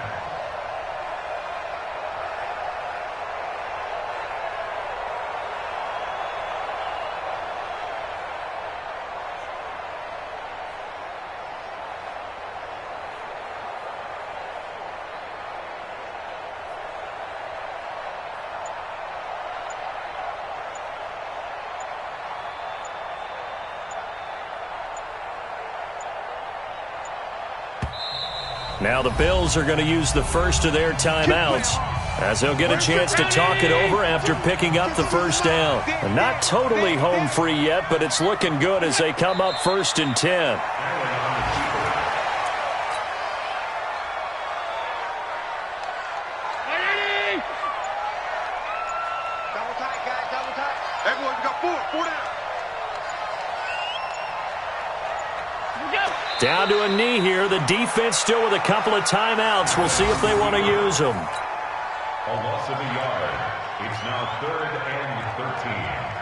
Now the Bills are going to use the first of their timeouts as they'll get a chance to talk it over after picking up the first down. And not totally home free yet, but it's looking good as they come up first and 10. Down to a knee here. The defense still with a couple of timeouts. We'll see if they want to use them. A loss of a yard. It's now 3rd and 13.